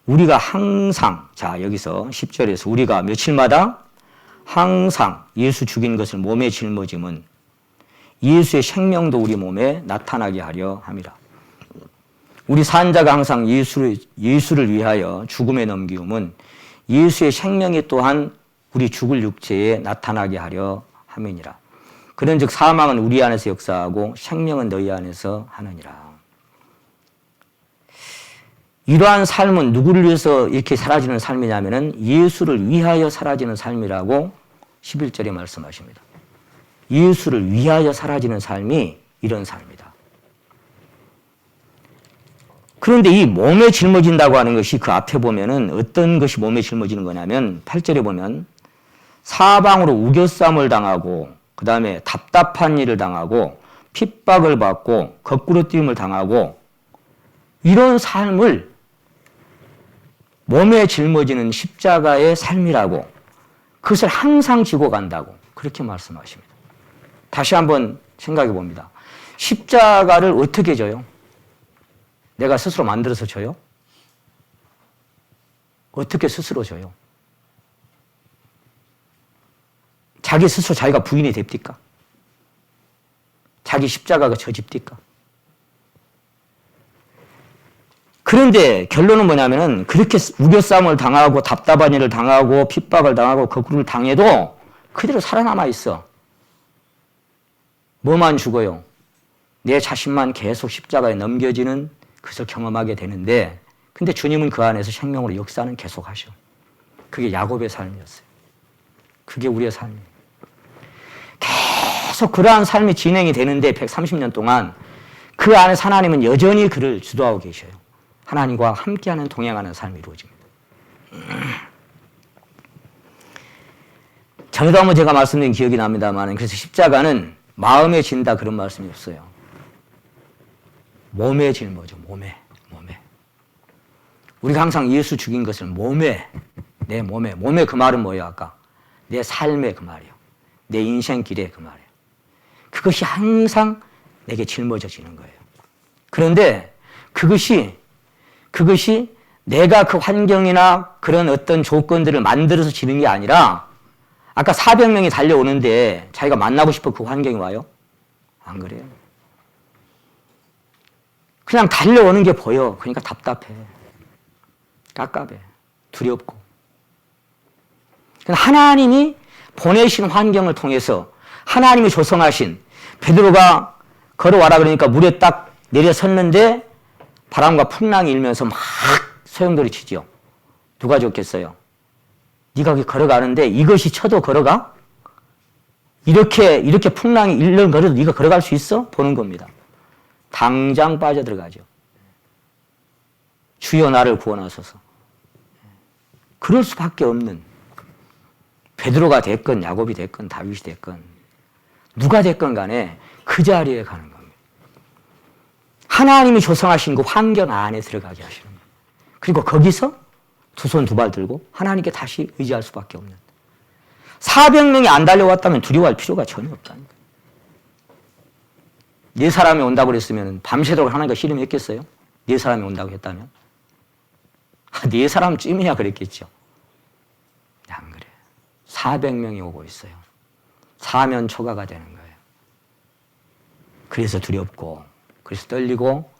우리가 항상 자 여기서 10절에서 우리가 며칠마다 항상 예수 죽인 것을 몸에 짊어짐은 예수의 생명도 우리 몸에 나타나게 하려 함이라. 우리 산자가 항상 예수를 위하여 죽음에 넘기움은 예수의 생명이 또한 우리 죽을 육체에 나타나게 하려 함이니라. 그런즉 사망은 우리 안에서 역사하고 생명은 너희 안에서 하느니라. 이러한 삶은 누구를 위해서 이렇게 사라지는 삶이냐면은 예수를 위하여 사라지는 삶이라고 11절에 말씀하십니다. 예수를 위하여 사라지는 삶이 이런 삶이다. 그런데 이 몸에 짊어진다고 하는 것이 그 앞에 보면은 어떤 것이 몸에 짊어지는 거냐면 8절에 보면 사방으로 우겨싸움을 당하고 그 다음에 답답한 일을 당하고 핍박을 받고 거꾸로뛰임을 당하고 이런 삶을 몸에 짊어지는 십자가의 삶이라고 그것을 항상 지고 간다고 그렇게 말씀하십니다. 다시 한번 생각해 봅니다. 십자가를 어떻게 져요? 내가 스스로 만들어서 져요? 어떻게 스스로 져요? 자기 스스로 자기가 부인이 됩니까? 자기 십자가가 져집니까? 그런데 결론은 뭐냐면은 그렇게 우겨싸움을 당하고 답답한 일을 당하고 핍박을 당하고 거꾸를 당해도 그대로 살아남아 있어. 뭐만 죽어요? 내 자신만 계속 십자가에 넘겨지는 그것을 경험하게 되는데 근데 주님은 그 안에서 생명으로 역사는 계속 하셔. 그게 야곱의 삶이었어요. 그게 우리의 삶이에요. 계속 그러한 삶이 진행이 되는데 130년 동안 그 안에서 하나님은 여전히 그를 주도하고 계셔요. 하나님과 함께하는 동행하는 삶이 이루어집니다. 전에도 한번 제가 말씀드린 기억이 납니다만 그래서 십자가는 마음에 진다 그런 말씀이 없어요. 몸에 짊어져. 몸에. 우리가 항상 예수 죽인 것을 몸에 내 몸에 그 말은 뭐예요 아까? 내 삶의 그 말이에요. 내 인생 길의 그 말이에요. 그것이 항상 내게 짊어져지는 거예요. 그런데 그것이 내가 그 환경이나 그런 어떤 조건들을 만들어서 지는 게 아니라 아까 400명이 달려오는데 자기가 만나고 싶어 그 환경이 와요? 안 그래요. 그냥 달려오는 게 보여. 그러니까 답답해. 깝깝해. 두렵고. 하나님이 보내신 환경을 통해서 하나님이 조성하신 베드로가 걸어와라 그러니까 물에 딱 내려섰는데 바람과 풍랑이 일면서 막 소용돌이 치죠. 누가 좋겠어요? 네가 거기 걸어가는데 이것이 쳐도 걸어가? 이렇게 풍랑이 일렁 걸어도 네가 걸어갈 수 있어? 보는 겁니다. 당장 빠져들어가죠. 주여 나를 구원하소서. 그럴 수밖에 없는 베드로가 됐건 야곱이 됐건 다윗이 됐건 누가 됐건 간에 그 자리에 가는 겁니다. 하나님이 조성하신 그 환경 안에 들어가게 하시는 거예요. 그리고 거기서 두 손 두 발 들고 하나님께 다시 의지할 수밖에 없는 400명이 안 달려왔다면 두려워할 필요가 전혀 없다는 거예요. 네 사람이 온다고 그랬으면 밤새도록 하나님과 씨름했겠어요? 네 사람이 온다고 했다면? 네 사람쯤이야 그랬겠죠. 안 그래. 400명이 오고 있어요. 사면 초가가 되는 거예요. 그래서 두렵고, 그래서 떨리고,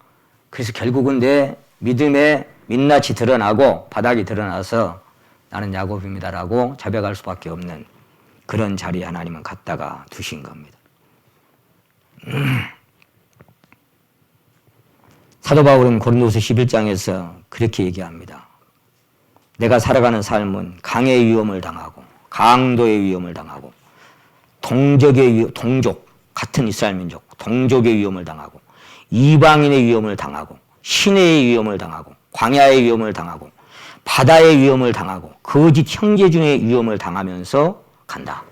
그래서 결국은 내 믿음의 민낯이 드러나고 바닥이 드러나서 나는 야곱입니다라고 자백할 수밖에 없는 그런 자리에 하나님은 갖다가 두신 겁니다. 사도 바울은 고린도서 11장에서 그렇게 얘기합니다. 내가 살아가는 삶은 강의 위험을 당하고 강도의 위험을 당하고 동족 같은 이스라엘 민족 동족의 위험을 당하고 이방인의 위험을 당하고 시내의 위험을 당하고 광야의 위험을 당하고 바다의 위험을 당하고 거짓 형제 중의 위험을 당하면서 간다.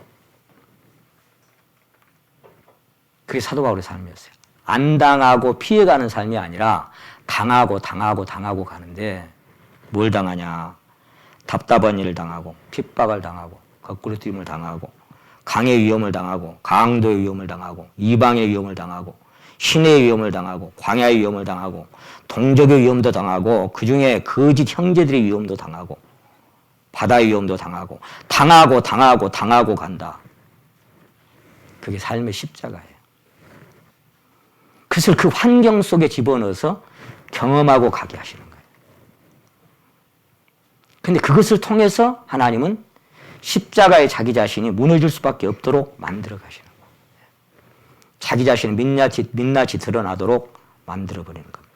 그게 사도 바울의 삶이었어요. 안 당하고 피해가는 삶이 아니라 당하고 가는데 뭘 당하냐. 답답한 일을 당하고 핍박을 당하고 거꾸로 뛰임을 당하고 강의 위험을 당하고 강도의 위험을 당하고 이방의 위험을 당하고 신의 위험을 당하고 광야의 위험을 당하고 동족의 위험도 당하고 그중에 거짓 형제들의 위험도 당하고 바다의 위험도 당하고 간다. 그게 삶의 십자가예요. 그것을 그 환경 속에 집어넣어서 경험하고 가게 하시는 거예요. 근데 그것을 통해서 하나님은 십자가에 자기 자신이 무너질 수밖에 없도록 만들어 가시는 거예요. 자기 자신의 민낯이 드러나도록 만들어 버리는 겁니다.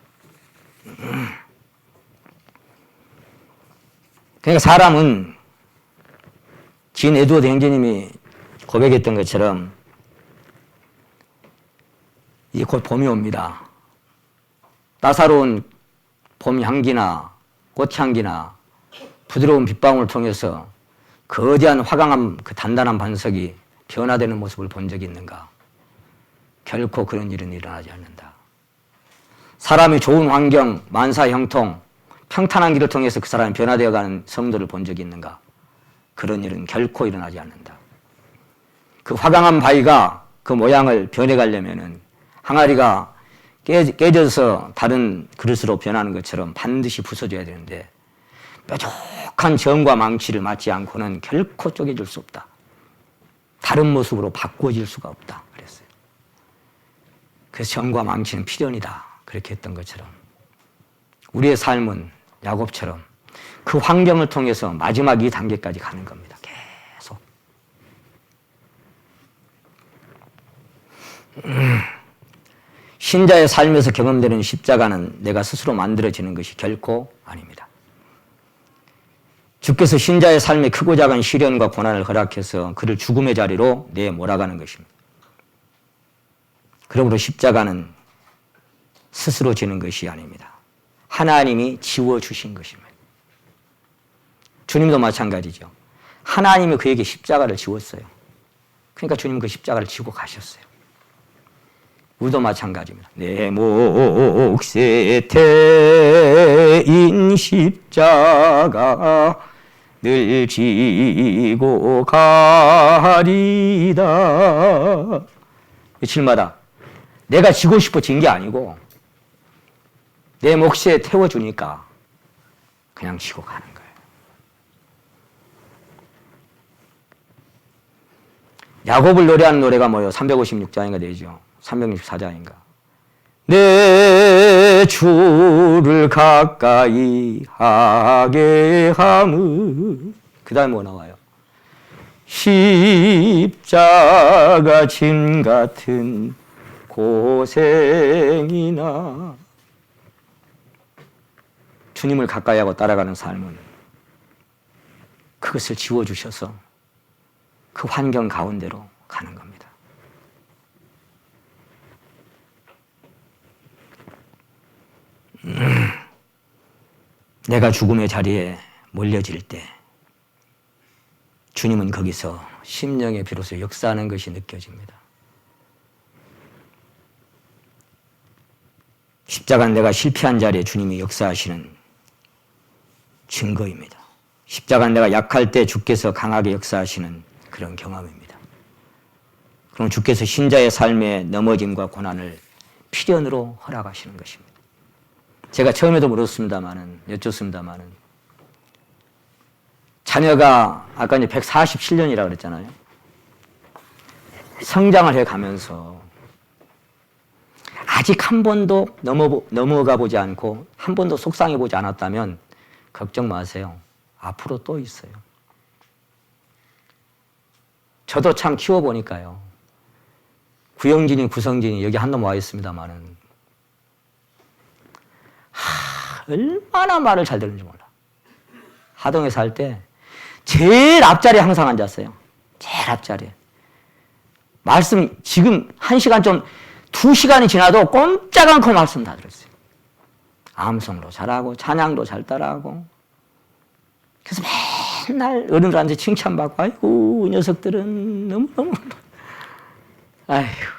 그러니까 사람은 진 에드워드 행제님이 고백했던 것처럼 이제 곧 봄이 옵니다. 따사로운 봄 향기나 꽃향기나 부드러운 빗방울을 통해서 거대한 화강한 그 단단한 반석이 변화되는 모습을 본 적이 있는가? 결코 그런 일은 일어나지 않는다. 사람이 좋은 환경, 만사 형통, 평탄한 길을 통해서 그 사람이 변화되어가는 성도를 본 적이 있는가? 그런 일은 결코 일어나지 않는다. 그 화강한 바위가 그 모양을 변해가려면은 항아리가 깨져서 다른 그릇으로 변하는 것처럼 반드시 부서져야 되는데 뾰족한 정과 망치를 맞지 않고는 결코 쪼개질 수 없다. 다른 모습으로 바꾸어질 수가 없다. 그랬어요. 그래서 정과 망치는 필연이다. 그렇게 했던 것처럼 우리의 삶은 야곱처럼 그 환경을 통해서 마지막 이 단계까지 가는 겁니다. 계속. 신자의 삶에서 경험되는 십자가는 내가 스스로 만들어지는 것이 결코 아닙니다. 주께서 신자의 삶에 크고 작은 시련과 고난을 허락해서 그를 죽음의 자리로 내몰아가는 것입니다. 그러므로 십자가는 스스로 지는 것이 아닙니다. 하나님이 지워주신 것입니다. 주님도 마찬가지죠. 하나님이 그에게 십자가를 지웠어요. 그러니까 주님은 그 십자가를 지고 가셨어요. 우리도 마찬가지입니다. 내 몫에 태인 십자가 늘 지고 가리다. 며칠마다 내가 지고 싶어 진 게 아니고 내 몫에 태워주니까 그냥 지고 가는 거예요. 야곱을 노래하는 노래가 뭐예요? 356장인가 되죠. 364장인가. 내 주를 가까이 하게 함을. 그 다음에 뭐 나와요? 십자가 짐 같은 고생이나. 주님을 가까이 하고 따라가는 삶은 그것을 지워주셔서 그 환경 가운데로 가는 겁니다. 내가 죽음의 자리에 몰려질 때 주님은 거기서 심령에 비로소 역사하는 것이 느껴집니다. 십자가는 내가 실패한 자리에 주님이 역사하시는 증거입니다. 십자가는 내가 약할 때 주께서 강하게 역사하시는 그런 경험입니다. 그럼 주께서 신자의 삶의 넘어짐과 고난을 필연으로 허락하시는 것입니다. 제가 처음에도 여쭙습니다마는 자녀가 아까 이제 147년이라고 그랬잖아요. 성장을 해가면서 아직 한 번도 넘어가 보지 않고 한 번도 속상해 보지 않았다면 걱정 마세요. 앞으로 또 있어요. 저도 참 키워보니까요. 구영진이, 구성진이 여기 한 놈 와 있습니다마는 얼마나 말을 잘 듣는지 몰라. 하동에 살 때 제일 앞자리에 항상 앉았어요. 제일 앞자리에. 말씀 지금 1시간 좀 2시간이 지나도 꼼짝 않고 말씀 다 들었어요. 암송도 잘하고 찬양도 잘 따라하고. 그래서 맨날 어른들한테 칭찬받고 아이고 이 녀석들은 너무너무 아이고.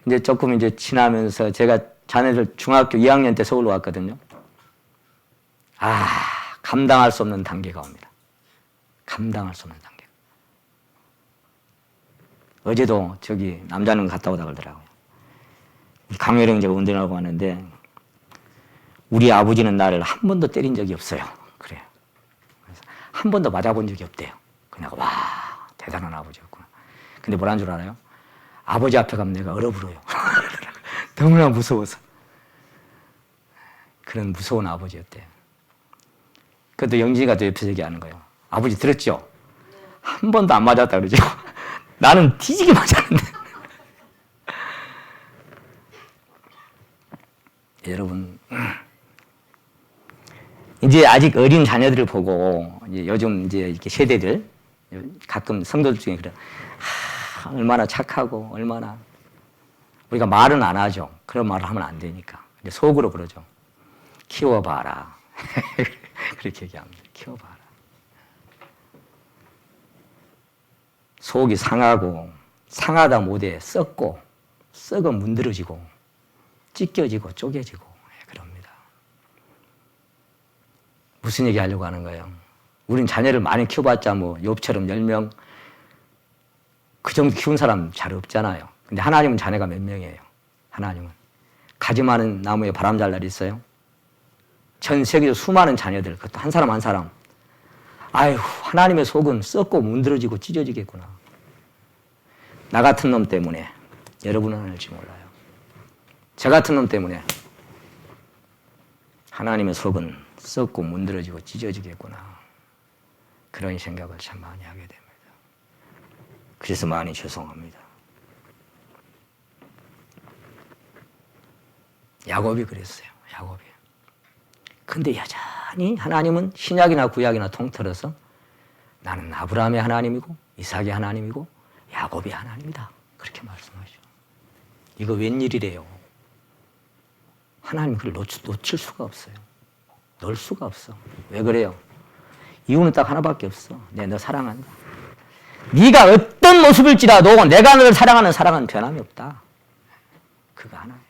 이제 조금 이제 지나면서 제가 자네들 중학교 2학년 때 서울로 왔거든요. 감당할 수 없는 단계가 옵니다. 감당할 수 없는 단계. 어제도 저기 남자는 갔다 오다 그러더라고요. 강요령 제가 운전하고 왔는데 우리 아버지는 나를 한 번도 때린 적이 없어요. 그래요. 그래서 한 번도 맞아본 적이 없대요. 그냥 와 대단한 아버지였구나. 근데 뭐라는 줄 알아요? 아버지 앞에 가면 내가 얼어붙어요. 너무나 무서워서. 그런 무서운 아버지였대요. 그래도 영진이가 또 옆에서 얘기하는 거예요. 아버지 들었죠? 한 번도 안 맞았다 그러죠. 나는 뒤지게 맞았는데. 여러분, 이제 아직 어린 자녀들을 보고 이제 요즘 이제 이렇게 세대들 가끔 성도들 중에 그래. 얼마나 착하고 얼마나 우리가 말은 안 하죠. 그런 말을 하면 안 되니까. 이제 속으로 그러죠. 키워봐라. 그렇게 얘기합니다. 키워봐라. 속이 상하고 상하다 못해 썩고 썩어 문드러지고 찢겨지고 쪼개지고 그럽니다. 무슨 얘기 하려고 하는 거예요? 우린 자녀를 많이 키워봤자 뭐 욥처럼 10명 그 정도 키운 사람 잘 없잖아요. 근데 하나님은 자녀가 몇 명이에요? 하나님은 가지 많은 나무에 바람 잘 날 있어요? 전 세계적 수많은 자녀들, 그것도 한 사람 한 사람. 아유, 하나님의 속은 썩고 문드러지고 찢어지겠구나. 나 같은 놈 때문에 여러분은 알지 몰라요. 저 같은 놈 때문에 하나님의 속은 썩고 문드러지고 찢어지겠구나. 그런 생각을 참 많이 하게 됩니다. 그래서 많이 죄송합니다. 야곱이 그랬어요. 야곱이. 근데 여전히 하나님은 신약이나 구약이나 통틀어서 나는 아브라함의 하나님이고 이삭의 하나님이고 야곱의 하나님이다. 그렇게 말씀하죠. 이거 웬일이래요. 하나님 그걸 놓칠 수가 없어요. 놓을 수가 없어. 왜 그래요? 이유는 딱 하나밖에 없어. 너 사랑한다. 네가 어떤 모습일지라도 내가 너를 사랑하는 사랑은 변함이 없다. 그거 하나예요.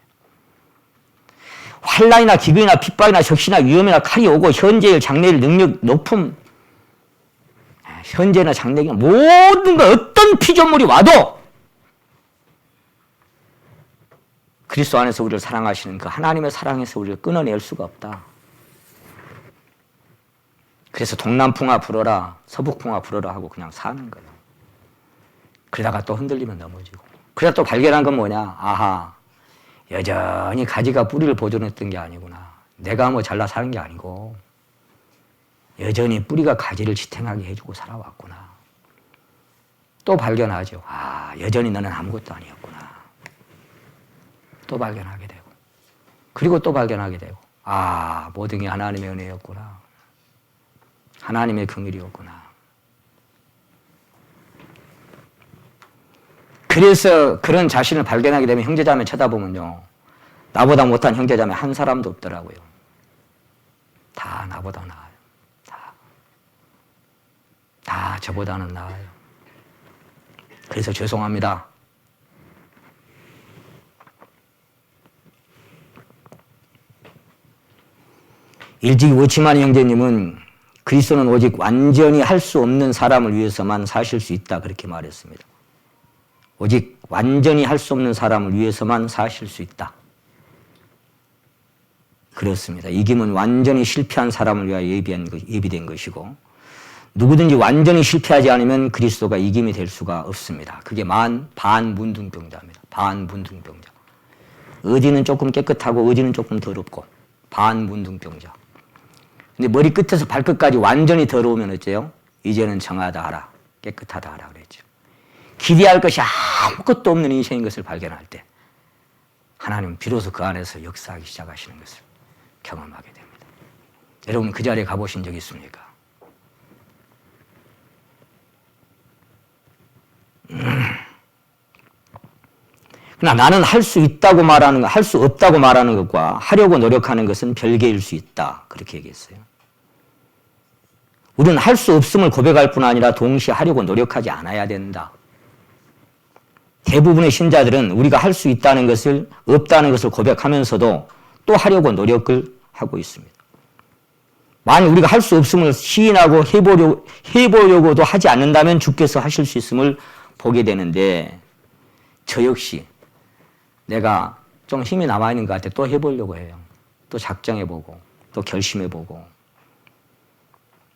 환난이나 기근이나 핍박이나 적시나 위험이나 칼이 오고 현재일 장래일 능력 높음 현재나 장래나 모든 것 어떤 피조물이 와도 그리스도 안에서 우리를 사랑하시는 그 하나님의 사랑에서 우리를 끊어낼 수가 없다. 그래서 동남풍아 불어라 서북풍아 불어라 하고 그냥 사는 거예요. 그러다가 또 흔들리면 넘어지고 그러다 또 발견한 건 뭐냐. 아하, 여전히 가지가 뿌리를 보존했던 게 아니구나. 내가 뭐 잘나 사는 게 아니고 여전히 뿌리가 가지를 지탱하게 해주고 살아왔구나. 또 발견하죠. 아, 여전히 너는 아무것도 아니었구나. 또 발견하게 되고, 그리고 또 발견하게 되고, 아, 모든 게 하나님의 은혜였구나. 하나님의 긍휼이었구나. 그래서 그런 자신을 발견하게 되면 형제자매 쳐다보면요, 나보다 못한 형제자매 한 사람도 없더라고요. 다 나보다 나아요. 다 저보다는 나아요. 그래서 죄송합니다. 일찍이 오치만 형제님은 그리스도는 오직 완전히 할 수 없는 사람을 위해서만 사실 수 있다, 그렇게 말했습니다. 오직 완전히 할 수 없는 사람을 위해서만 사실 수 있다. 그렇습니다. 이김은 완전히 실패한 사람을 위하여 예비된 것이고, 누구든지 완전히 실패하지 않으면 그리스도가 이김이 될 수가 없습니다. 그게 반문둥병자입니다. 반문둥병자. 의지는 조금 깨끗하고 의지는 조금 더럽고, 반문둥병자. 근데 머리 끝에서 발끝까지 완전히 더러우면 어째요? 이제는 정하다 하라, 깨끗하다 하라 그랬죠. 기대할 것이 아무것도 없는 인생인 것을 발견할 때 하나님은 비로소 그 안에서 역사하기 시작하시는 것을 경험하게 됩니다. 여러분 그 자리에 가보신 적 있습니까? 그러나 나는 할 수 있다고 말하는 것, 할 수 없다고 말하는 것과 하려고 노력하는 것은 별개일 수 있다, 그렇게 얘기했어요. 우리는 할 수 없음을 고백할 뿐 아니라 동시에 하려고 노력하지 않아야 된다. 대부분의 신자들은 우리가 할 수 있다는 것을, 없다는 것을 고백하면서도 또 하려고 노력을 하고 있습니다. 만약 우리가 할 수 없음을 시인하고 해보려고도 하지 않는다면 주께서 하실 수 있음을 보게 되는데, 저 역시 내가 좀 힘이 남아있는 것 같아 또 해보려고 해요. 또 작정해보고 또 결심해보고.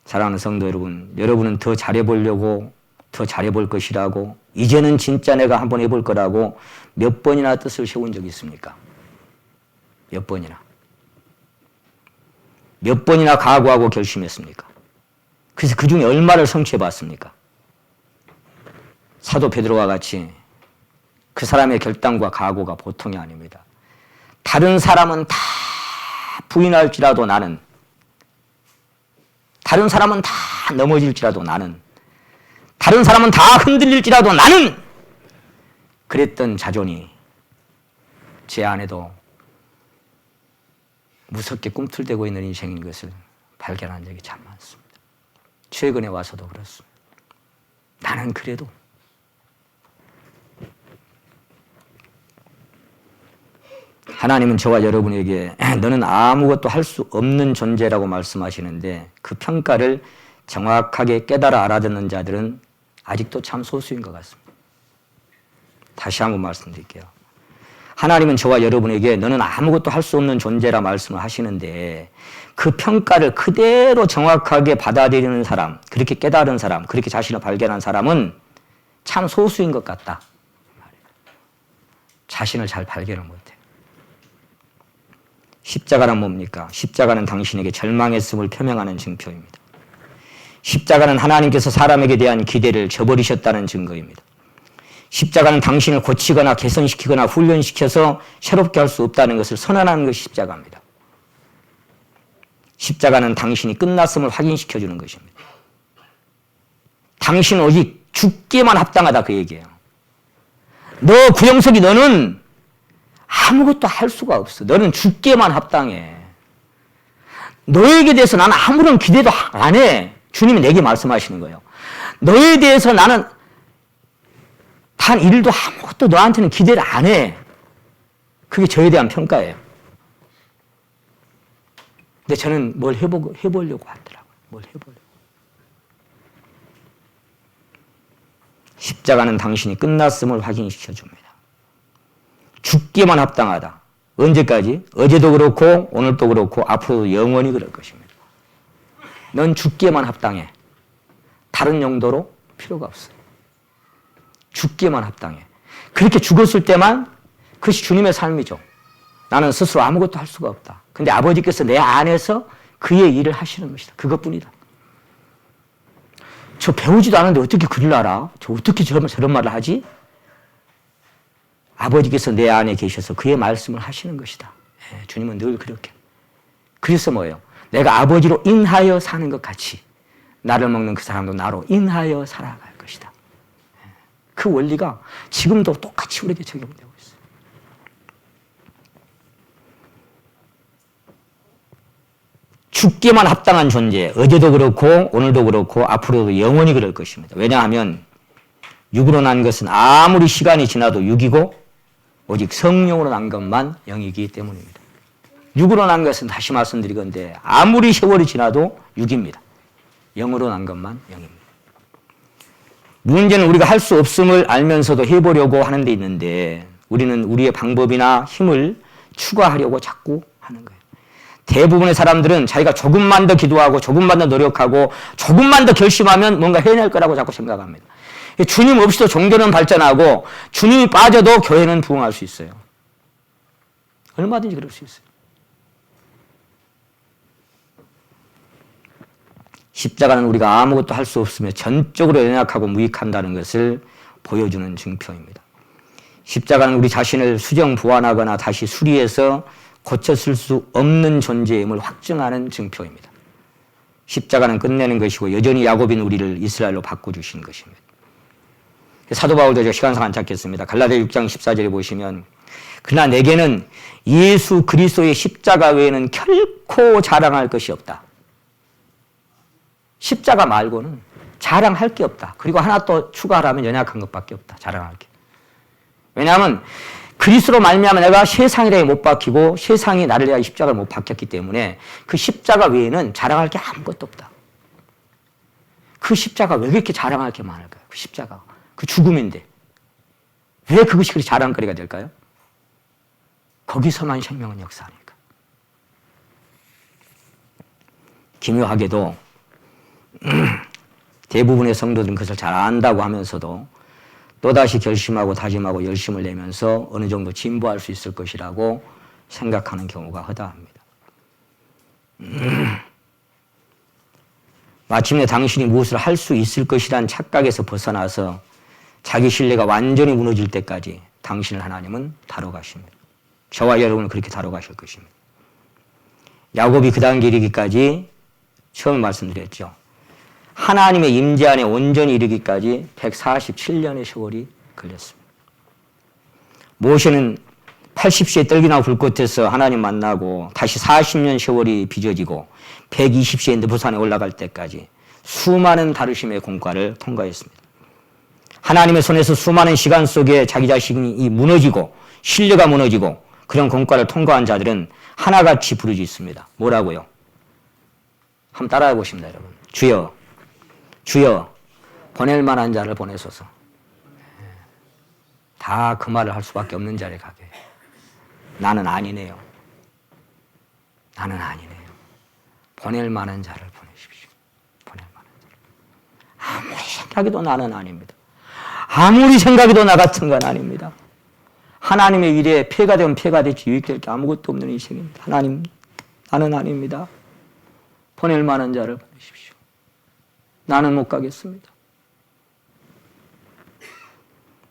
사랑하는 성도 여러분, 여러분은 더 잘해보려고, 더 잘해볼 것이라고, 이제는 진짜 내가 한번 해볼 거라고 몇 번이나 뜻을 세운 적이 있습니까? 몇 번이나. 몇 번이나 각오하고 결심했습니까? 그래서 그 중에 얼마를 성취해봤습니까? 사도 베드로와 같이 그 사람의 결단과 각오가 보통이 아닙니다. 다른 사람은 다 부인할지라도 나는, 다른 사람은 다 넘어질지라도 나는, 다른 사람은 다 흔들릴지라도 나는, 그랬던 자존이 제 안에도 무섭게 꿈틀대고 있는 인생인 것을 발견한 적이 참 많습니다. 최근에 와서도 그렇습니다. 나는 그래도 하나님은 저와 여러분에게 너는 아무것도 할 수 없는 존재라고 말씀하시는데, 그 평가를 정확하게 깨달아 알아듣는 자들은 아직도 참 소수인 것 같습니다. 다시 한번 말씀드릴게요. 하나님은 저와 여러분에게 너는 아무것도 할 수 없는 존재라 말씀을 하시는데, 그 평가를 그대로 정확하게 받아들이는 사람, 그렇게 깨달은 사람, 그렇게 자신을 발견한 사람은 참 소수인 것 같다. 자신을 잘 발견을 못해요. 십자가는 뭡니까? 십자가는 당신에게 절망했음을 표명하는 증표입니다. 십자가는 하나님께서 사람에게 대한 기대를 저버리셨다는 증거입니다. 십자가는 당신을 고치거나 개선시키거나 훈련시켜서 새롭게 할 수 없다는 것을 선언하는 것이 십자가입니다. 십자가는 당신이 끝났음을 확인시켜주는 것입니다. 당신은 오직 죽기에만 합당하다, 그 얘기예요. 너 구영석이, 너는 아무것도 할 수가 없어. 너는 죽기에만 합당해. 너에게 대해서 나는 아무런 기대도 안 해. 주님이 내게 말씀하시는 거예요. 너에 대해서 나는 단 일도 아무것도 너한테는 기대를 안 해. 그게 저에 대한 평가예요. 근데 저는 뭘 해보려고 하더라고요. 뭘 해보려고. 십자가는 당신이 끝났음을 확인시켜줍니다. 죽기에만 합당하다. 언제까지? 어제도 그렇고 오늘도 그렇고 앞으로도 영원히 그럴 것입니다. 넌 죽기에만 합당해. 다른 용도로 필요가 없어. 죽기에만 합당해. 그렇게 죽었을 때만 그것이 주님의 삶이죠. 나는 스스로 아무것도 할 수가 없다. 근데 아버지께서 내 안에서 그의 일을 하시는 것이다. 그것뿐이다. 저 배우지도 않은데 어떻게 글을 알아? 저 어떻게 저런 말을 하지? 아버지께서 내 안에 계셔서 그의 말씀을 하시는 것이다. 예, 주님은 늘 그렇게. 그래서 뭐예요? 내가 아버지로 인하여 사는 것 같이 나를 먹는 그 사람도 나로 인하여 살아갈 것이다. 예, 그 원리가 지금도 똑같이 우리에게 적용되고 있어요. 죽기만 합당한 존재, 어제도 그렇고 오늘도 그렇고 앞으로도 영원히 그럴 것입니다. 왜냐하면 육으로 난 것은 아무리 시간이 지나도 육이고 오직 성령으로 난 것만 영이기 때문입니다. 육으로 난 것은 다시 말씀드리건대 아무리 세월이 지나도 육입니다. 영으로 난 것만 영입니다. 문제는 우리가 할 수 없음을 알면서도 해보려고 하는 데 있는데 우리는 우리의 방법이나 힘을 추가하려고 자꾸 하는 거예요. 대부분의 사람들은 자기가 조금만 더 기도하고 조금만 더 노력하고 조금만 더 결심하면 뭔가 해낼 거라고 자꾸 생각합니다. 주님 없이도 종교는 발전하고 주님이 빠져도 교회는 부흥할 수 있어요. 얼마든지 그럴 수 있어요. 십자가는 우리가 아무것도 할 수 없으며 전적으로 연약하고 무익한다는 것을 보여주는 증표입니다. 십자가는 우리 자신을 수정 보완하거나 다시 수리해서 고쳤을 수 없는 존재임을 확증하는 증표입니다. 십자가는 끝내는 것이고 여전히 야곱인 우리를 이스라엘로 바꿔주신 것입니다. 사도 바울도 저 시간상 안 찾겠습니다. 갈라디아 6장 14절에 보시면 그러나 내게는 예수 그리스도의 십자가 외에는 결코 자랑할 것이 없다. 십자가 말고는 자랑할 게 없다. 그리고 하나 또 추가하라면 연약한 것밖에 없다. 자랑할 게. 왜냐하면 그리스도로 말미암아 내가 세상에 대해 못 박히고 세상이 나를 위하여 십자가를 못 박혔기 때문에 그 십자가 외에는 자랑할 게 아무것도 없다. 그 십자가 왜 그렇게 자랑할 게 많을까요? 그 십자가. 그 죽음인데. 왜 그것이 그렇게 자랑거리가 될까요? 거기서만 생명은 역사하니까. 기묘하게도 대부분의 성도들은 그것을 잘 안다고 하면서도 또다시 결심하고 다짐하고 열심을 내면서 어느 정도 진보할 수 있을 것이라고 생각하는 경우가 허다합니다. 마침내 당신이 무엇을 할 수 있을 것이란 착각에서 벗어나서 자기 신뢰가 완전히 무너질 때까지 당신을 하나님은 다뤄가십니다. 저와 여러분을 그렇게 다뤄가실 것입니다. 야곱이 그 단계에 이르기까지 처음 말씀드렸죠. 하나님의 임재 안에 온전히 이르기까지 147년의 세월이 걸렸습니다. 모세는 80세에 떨기나 불꽃에서 하나님 만나고 다시 40년 세월이 빚어지고 120세에 느부산에 올라갈 때까지 수많은 다루심의 공과를 통과했습니다. 하나님의 손에서 수많은 시간 속에 자기 자신이 무너지고 신뢰가 무너지고 그런 공과를 통과한 자들은 하나같이 부르짖습니다. 뭐라고요? 한번 따라해 보십니다, 여러분. 주여, 주여, 보낼 만한 자를 보내소서. 다 그 말을 할 수밖에 없는 자리에 가게 해요. 나는 아니네요. 나는 아니네요. 보낼 만한 자를 보내십시오. 보낼 만한 자를. 아무리 생각해도 나는 아닙니다. 아무리 생각해도 나 같은 건 아닙니다. 하나님의 일에 폐가 되면 폐가 되지 유익될 게 아무것도 없는 인생입니다. 하나님, 나는 아닙니다. 보낼 만한 자를 보내십시오. 나는 못 가겠습니다.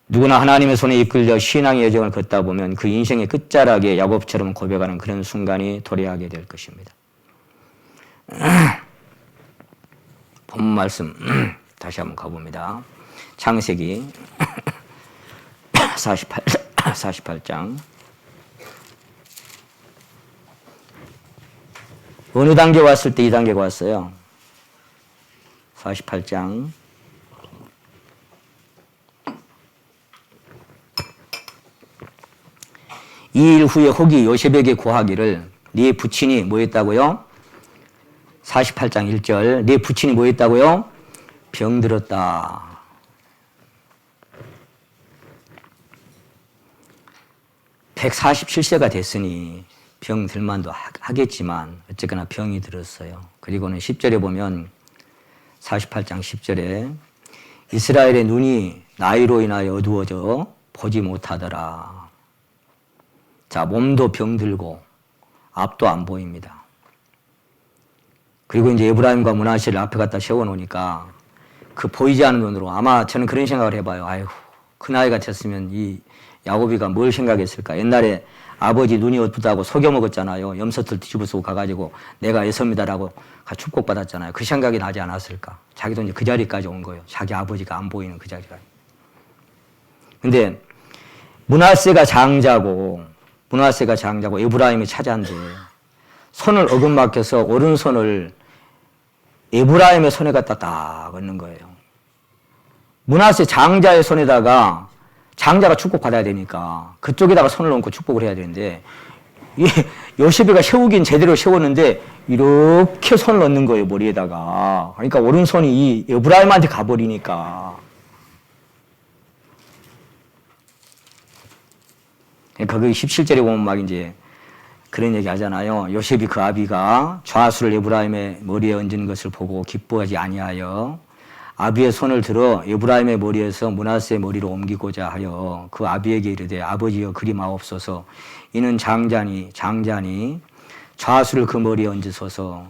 누구나 하나님의 손에 이끌려 신앙의 여정을 걷다 보면 그 인생의 끝자락에 야곱처럼 고백하는 그런 순간이 도래하게 될 것입니다. 본 말씀 다시 한번 가봅니다. 창세기 48장 어느 단계 왔을 때 이 단계가 왔어요? 48장 2일 후에 혹이 요셉에게 고하기를 네 부친이 뭐 했다고요? 48장 1절 네 부친이 뭐 했다고요? 병들었다. (147세가) 됐으니 병 들만도 하겠지만 어쨌거나 병이 들었어요. 그리고는 10절에 보면 48장 10절에 이스라엘의 눈이 나이로 인하여 어두워져 보지 못하더라. 자, 몸도 병들고 앞도 안 보입니다. 그리고 이제 에브라임과 므낫세를 앞에 갖다 세워놓으니까 그 보이지 않는 눈으로 아마 저는 그런 생각을 해봐요. 아이고, 그 나이가 됐으면 이 야곱이가 뭘 생각했을까. 옛날에 아버지 눈이 어둡다고 속여 먹었잖아요. 염소털 뒤집어 쓰고 가가지고 내가 애섭니다라고 축복받았잖아요. 그 생각이 나지 않았을까. 자기도 이제 그 자리까지 온 거예요. 자기 아버지가 안 보이는 그 자리까지. 근데 므낫세가 장자고 에브라임이 차자인데 손을 어긋막혀서 오른손을 에브라임의 손에 갖다 딱 얹는 거예요. 므낫세 장자의 손에다가 장자가 축복받아야 되니까 그쪽에다가 손을 얹고 축복을 해야 되는데 요셉이가 세우긴 제대로 세웠는데 이렇게 손을 얹는 거예요, 머리에다가. 그러니까 오른손이 이 에브라임한테 가버리니까. 거기 17절에 보면 막 이제 그런 얘기 하잖아요. 요셉이 그 아비가 좌수를 에브라임의 머리에 얹은 것을 보고 기뻐하지 아니하여 아비의 손을 들어 에브라임의 머리에서 므낫세의 머리로 옮기고자 하여 그 아비에게 이르되 아버지여 그리 마옵소서 이는 장자니 좌수를 그 머리에 얹으소서.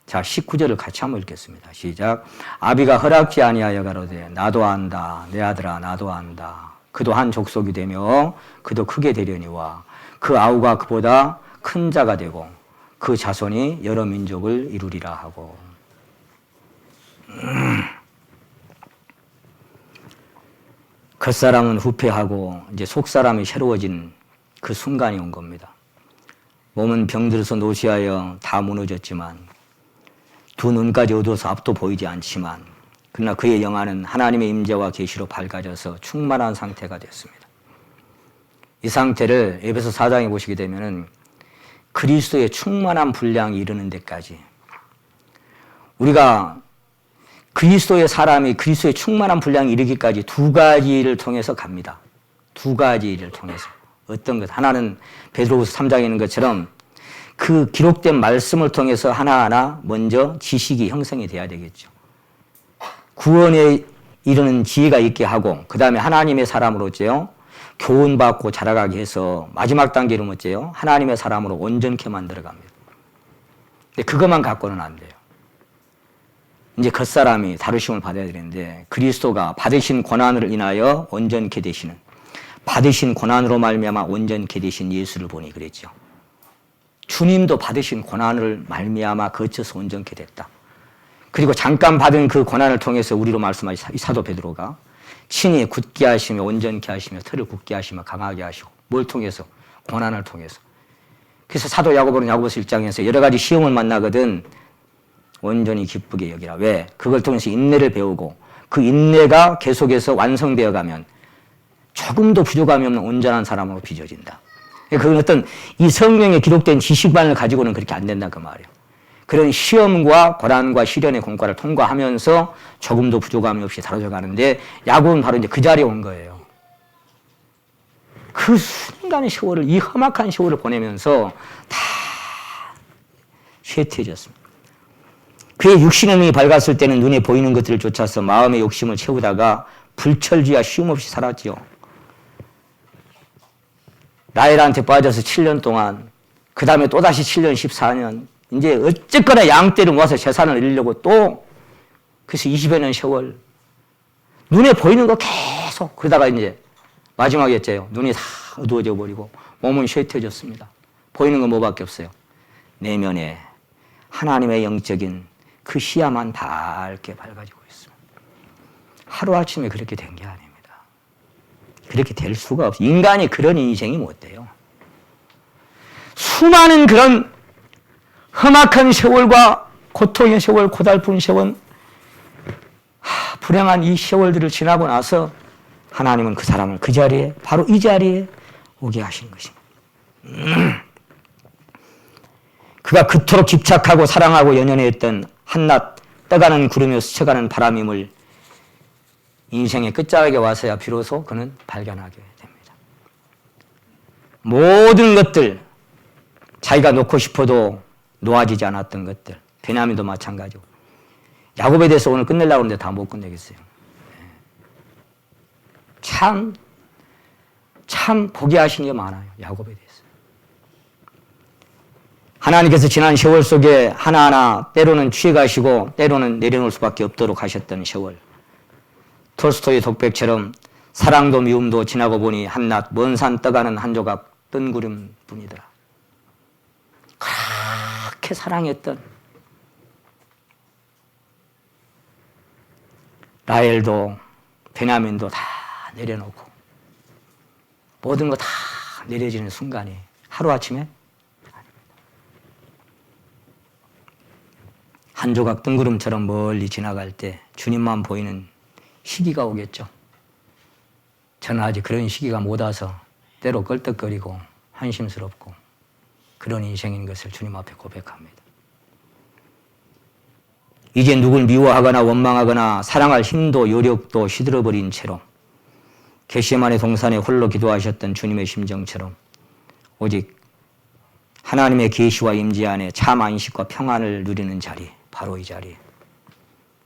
자, 19절을 같이 한번 읽겠습니다. 시작. 아비가 허락지 아니하여 가로되 나도 안다 내 아들아 나도 안다. 그도 한 족속이 되며 그도 크게 되려니와 그 아우가 그보다 큰 자가 되고 그 자손이 여러 민족을 이루리라 하고. 겉사람은 후패하고 이제 속사람이 새로워진 그 순간이 온 겁니다. 몸은 병들어서 노쇠하여 다 무너졌지만 두 눈까지 어두워서 앞도 보이지 않지만 그러나 그의 영안은 하나님의 임재와 계시로 밝아져서 충만한 상태가 됐습니다. 이 상태를 에베소 4장에 보시게 되면은 그리스도의 충만한 분량이 이르는 데까지 우리가 그리스도의 사람이 그리스도의 충만한 분량이 이르기까지 두 가지를 통해서 갑니다. 두 가지를 통해서. 어떤 것? 하나는 베드로후서 3장에 있는 것처럼 그 기록된 말씀을 통해서 하나하나 먼저 지식이 형성이 돼야 되겠죠. 구원에 이르는 지혜가 있게 하고 그 다음에 하나님의 사람으로죠. 교훈받고 자라가게 해서 마지막 단계로 뭐죠? 하나님의 사람으로 온전케 만들어갑니다. 근데 그것만 갖고는 안 돼요. 이제 겉사람이 다루심을 받아야 되는데 그리스도가 받으신 고난을 인하여 온전케 되시는 받으신 고난으로 말미암아 온전케 되신 예수를 보니 그랬죠. 주님도 받으신 고난을 말미암아 거쳐서 온전케 됐다. 그리고 잠깐 받은 그 고난을 통해서 우리로 말씀하신 사도 베드로가 친히 굳게 하시며 온전케 하시며 털을 굳게 하시며 강하게 하시고 뭘 통해서? 고난을 통해서. 그래서 사도 야고보는 야고보서 1장에서 여러 가지 시험을 만나거든 온전히 기쁘게 여기라. 왜? 그걸 통해서 인내를 배우고 그 인내가 계속해서 완성되어 가면 조금도 부족함이 없는 온전한 사람으로 빚어진다. 그건 어떤 이 성경에 기록된 지식만을 가지고는 그렇게 안 된다 그 말이에요. 그런 시험과 고난과 시련의 공과를 통과하면서 조금도 부족함이 없이 다뤄져 가는데 야곱은 바로 이제 그 자리에 온 거예요. 그 순간의 세월을 이 험악한 세월을 보내면서 다 쇠퇴해졌습니다. 그의 육신의 눈이 밝았을 때는 눈에 보이는 것들을 쫓아서 마음의 욕심을 채우다가 불철주야 쉼없이 살았지요. 라헬한테 빠져서 7년 동안 그 다음에 또다시 7년 14년 이제 어쨌거나 양떼를 모아서 재산을 잃으려고 또 그래서 20여 년 세월 눈에 보이는 거 계속 그러다가 이제 마지막에 했죠. 눈이 다 어두워져 버리고 몸은 쇠퇴해졌습니다. 보이는 건 뭐밖에 없어요. 내면에 하나님의 영적인 그 시야만 밝게 밝아지고 있습니다. 하루아침에 그렇게 된 게 아닙니다. 그렇게 될 수가 없어요. 인간이 그런 인생이 못 돼요. 수많은 그런 험악한 세월과 고통의 세월, 고달픈 세월, 불행한 이 세월들을 지나고 나서 하나님은 그 사람을 그 자리에, 바로 이 자리에 오게 하신 것입니다. 그가 그토록 집착하고 사랑하고 연연했던 한낮 떠가는 구름에 스쳐가는 바람임을 인생의 끝자락에 와서야 비로소 그는 발견하게 됩니다. 모든 것들, 자기가 놓고 싶어도 놓아지지 않았던 것들, 베냐민도 마찬가지고. 야곱에 대해서 오늘 끝내려고 하는데 다 못 끝내겠어요. 참 참 보게 하신 게 많아요. 야곱에 대해서. 하나님께서 지난 세월 속에 하나하나 때로는 취해가시고 때로는 내려놓을 수밖에 없도록 하셨던 세월. 톨스토이 독백처럼 사랑도 미움도 지나고 보니 한낱 먼 산 떠가는 한 조각 뜬구름 뿐이더라. 그렇게 사랑했던 라헬도 베냐민도 다 내려놓고 모든 거 다 내려지는 순간이 하루아침에 한 조각 뜬구름처럼 멀리 지나갈 때 주님만 보이는 시기가 오겠죠. 저는 아직 그런 시기가 못 와서 때로 껄떡거리고 한심스럽고 그런 인생인 것을 주님 앞에 고백합니다. 이제 누굴 미워하거나 원망하거나 사랑할 힘도 여력도 시들어버린 채로 겟세마네 동산에 홀로 기도하셨던 주님의 심정처럼 오직 하나님의 계시와 임재 안에 참 안식과 평안을 누리는 자리, 바로 이 자리.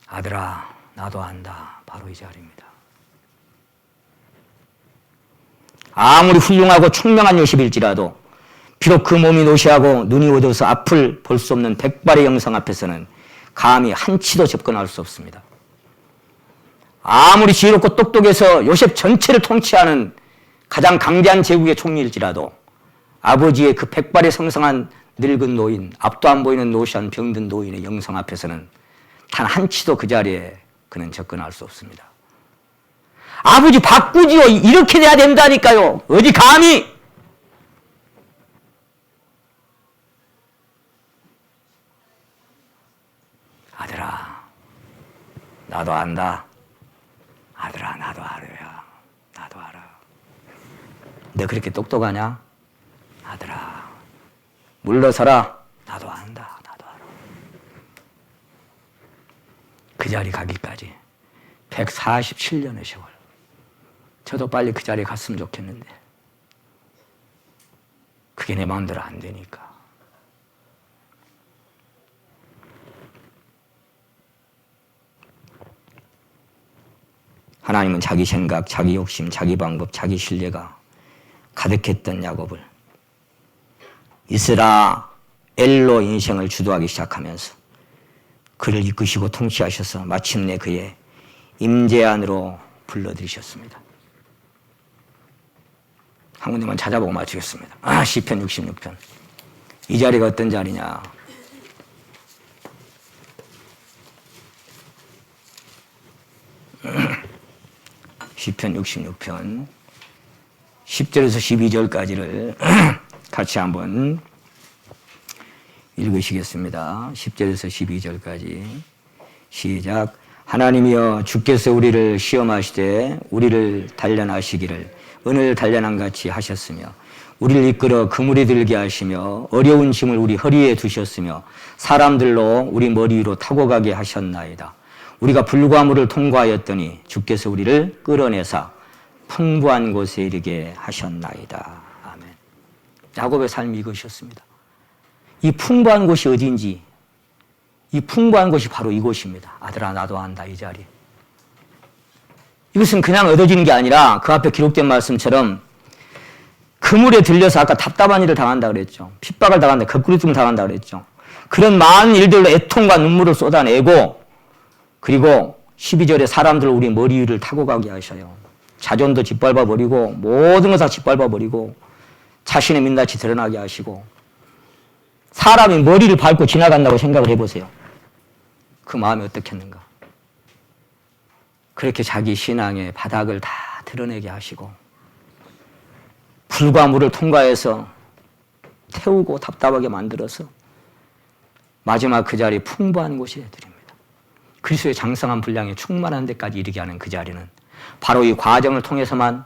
아들아, 나도 안다. 바로 이 자리입니다. 아무리 훌륭하고 총명한 요셉일지라도 비록 그 몸이 노쇠하고 눈이 어두워서 앞을 볼 수 없는 백발의 영성 앞에서는 감히 한치도 접근할 수 없습니다. 아무리 지혜롭고 똑똑해서 요셉 전체를 통치하는 가장 강대한 제국의 총리일지라도 아버지의 그 백발의 성성한 늙은 노인, 앞도 안 보이는 노시한 병든 노인의 영성 앞에서는 단 한치도 그 자리에 그는 접근할 수 없습니다. 아버지 바꾸지요. 이렇게 돼야 된다니까요. 어디 감히. 아들아, 나도 안다. 아들아, 나도 알아요. 나도 알아. 너 그렇게 똑똑하냐? 아들아, 물러서라. 나도 안다. 나도 알아. 그 자리 가기까지 147년의 세월. 저도 빨리 그 자리에 갔으면 좋겠는데 그게 내 마음대로 안 되니까. 하나님은 자기 생각, 자기 욕심, 자기 방법, 자기 신뢰가 가득했던 야곱을 이스라엘로 인생을 주도하기 시작하면서 그를 이끄시고 통치하셔서 마침내 그의 임재 안으로 불러들이셨습니다. 한 군데만 찾아보고 마치겠습니다. 시편 66편. 이 자리가 어떤 자리냐? 시편 66편 10절에서 12절까지를 같이 한번 읽으시겠습니다. 10절에서 12절까지 시작. 하나님이여, 주께서 우리를 시험하시되 우리를 단련하시기를 은을 단련한 같이 하셨으며 우리를 이끌어 그물에 들게 하시며 어려운 짐을 우리 허리에 두셨으며 사람들로 우리 머리 위로 타고 가게 하셨나이다. 우리가 불과물을 통과하였더니 주께서 우리를 끌어내사 풍부한 곳에 이르게 하셨나이다. 아멘. 야곱의 삶이 이것이었습니다. 이 풍부한 곳이 어딘지, 이 풍부한 곳이 바로 이곳입니다. 아들아, 나도 안다. 이 자리. 이것은 그냥 얻어지는 게 아니라 그 앞에 기록된 말씀처럼 그물에 들려서 아까 답답한 일을 당한다 그랬죠. 핍박을 당한다, 거꾸리춤을 당한다 그랬죠. 그런 많은 일들로 애통과 눈물을 쏟아내고, 그리고 12절에 사람들 우리 머리 위를 타고 가게 하셔요. 자존도 짓밟아버리고 모든 것 다 짓밟아버리고 자신의 민낯이 드러나게 하시고, 사람이 머리를 밟고 지나간다고 생각을 해보세요. 그 마음이 어떻겠는가. 그렇게 자기 신앙의 바닥을 다 드러내게 하시고 불과 물을 통과해서 태우고 답답하게 만들어서 마지막 그 자리 풍부한 곳에 드립니다. 그리스도의 장성한 분량에 충만한 데까지 이르게 하는 그 자리는 바로 이 과정을 통해서만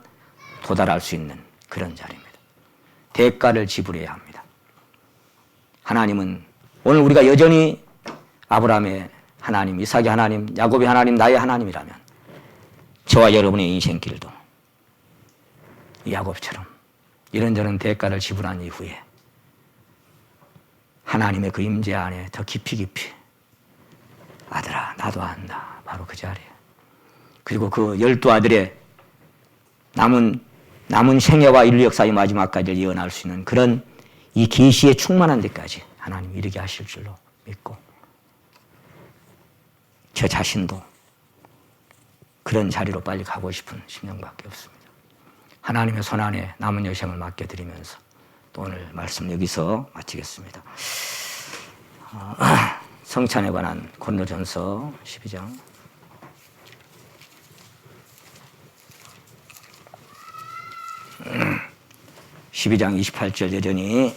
도달할 수 있는 그런 자리입니다. 대가를 지불해야 합니다. 하나님은 오늘 우리가 여전히 아브라함의 하나님, 이삭의 하나님, 야곱의 하나님, 나의 하나님이라면 저와 여러분의 인생길도 야곱처럼 이런저런 대가를 지불한 이후에 하나님의 그 임재 안에 더 깊이 아들아, 나도 안다. 바로 그 자리에. 그리고 그 12 아들의 남은 남은 생애와 인류 역사의 마지막까지를 이어날 수 있는 그런 이 계시에 충만한 데까지 하나님 이르게 하실 줄로 믿고 저 자신도 그런 자리로 빨리 가고 싶은 심령밖에 없습니다. 하나님의 손안에 남은 여생을 맡겨드리면서 또 오늘 말씀 여기서 마치겠습니다. 성찬에 관한 고린도전서 12장 28절 여전히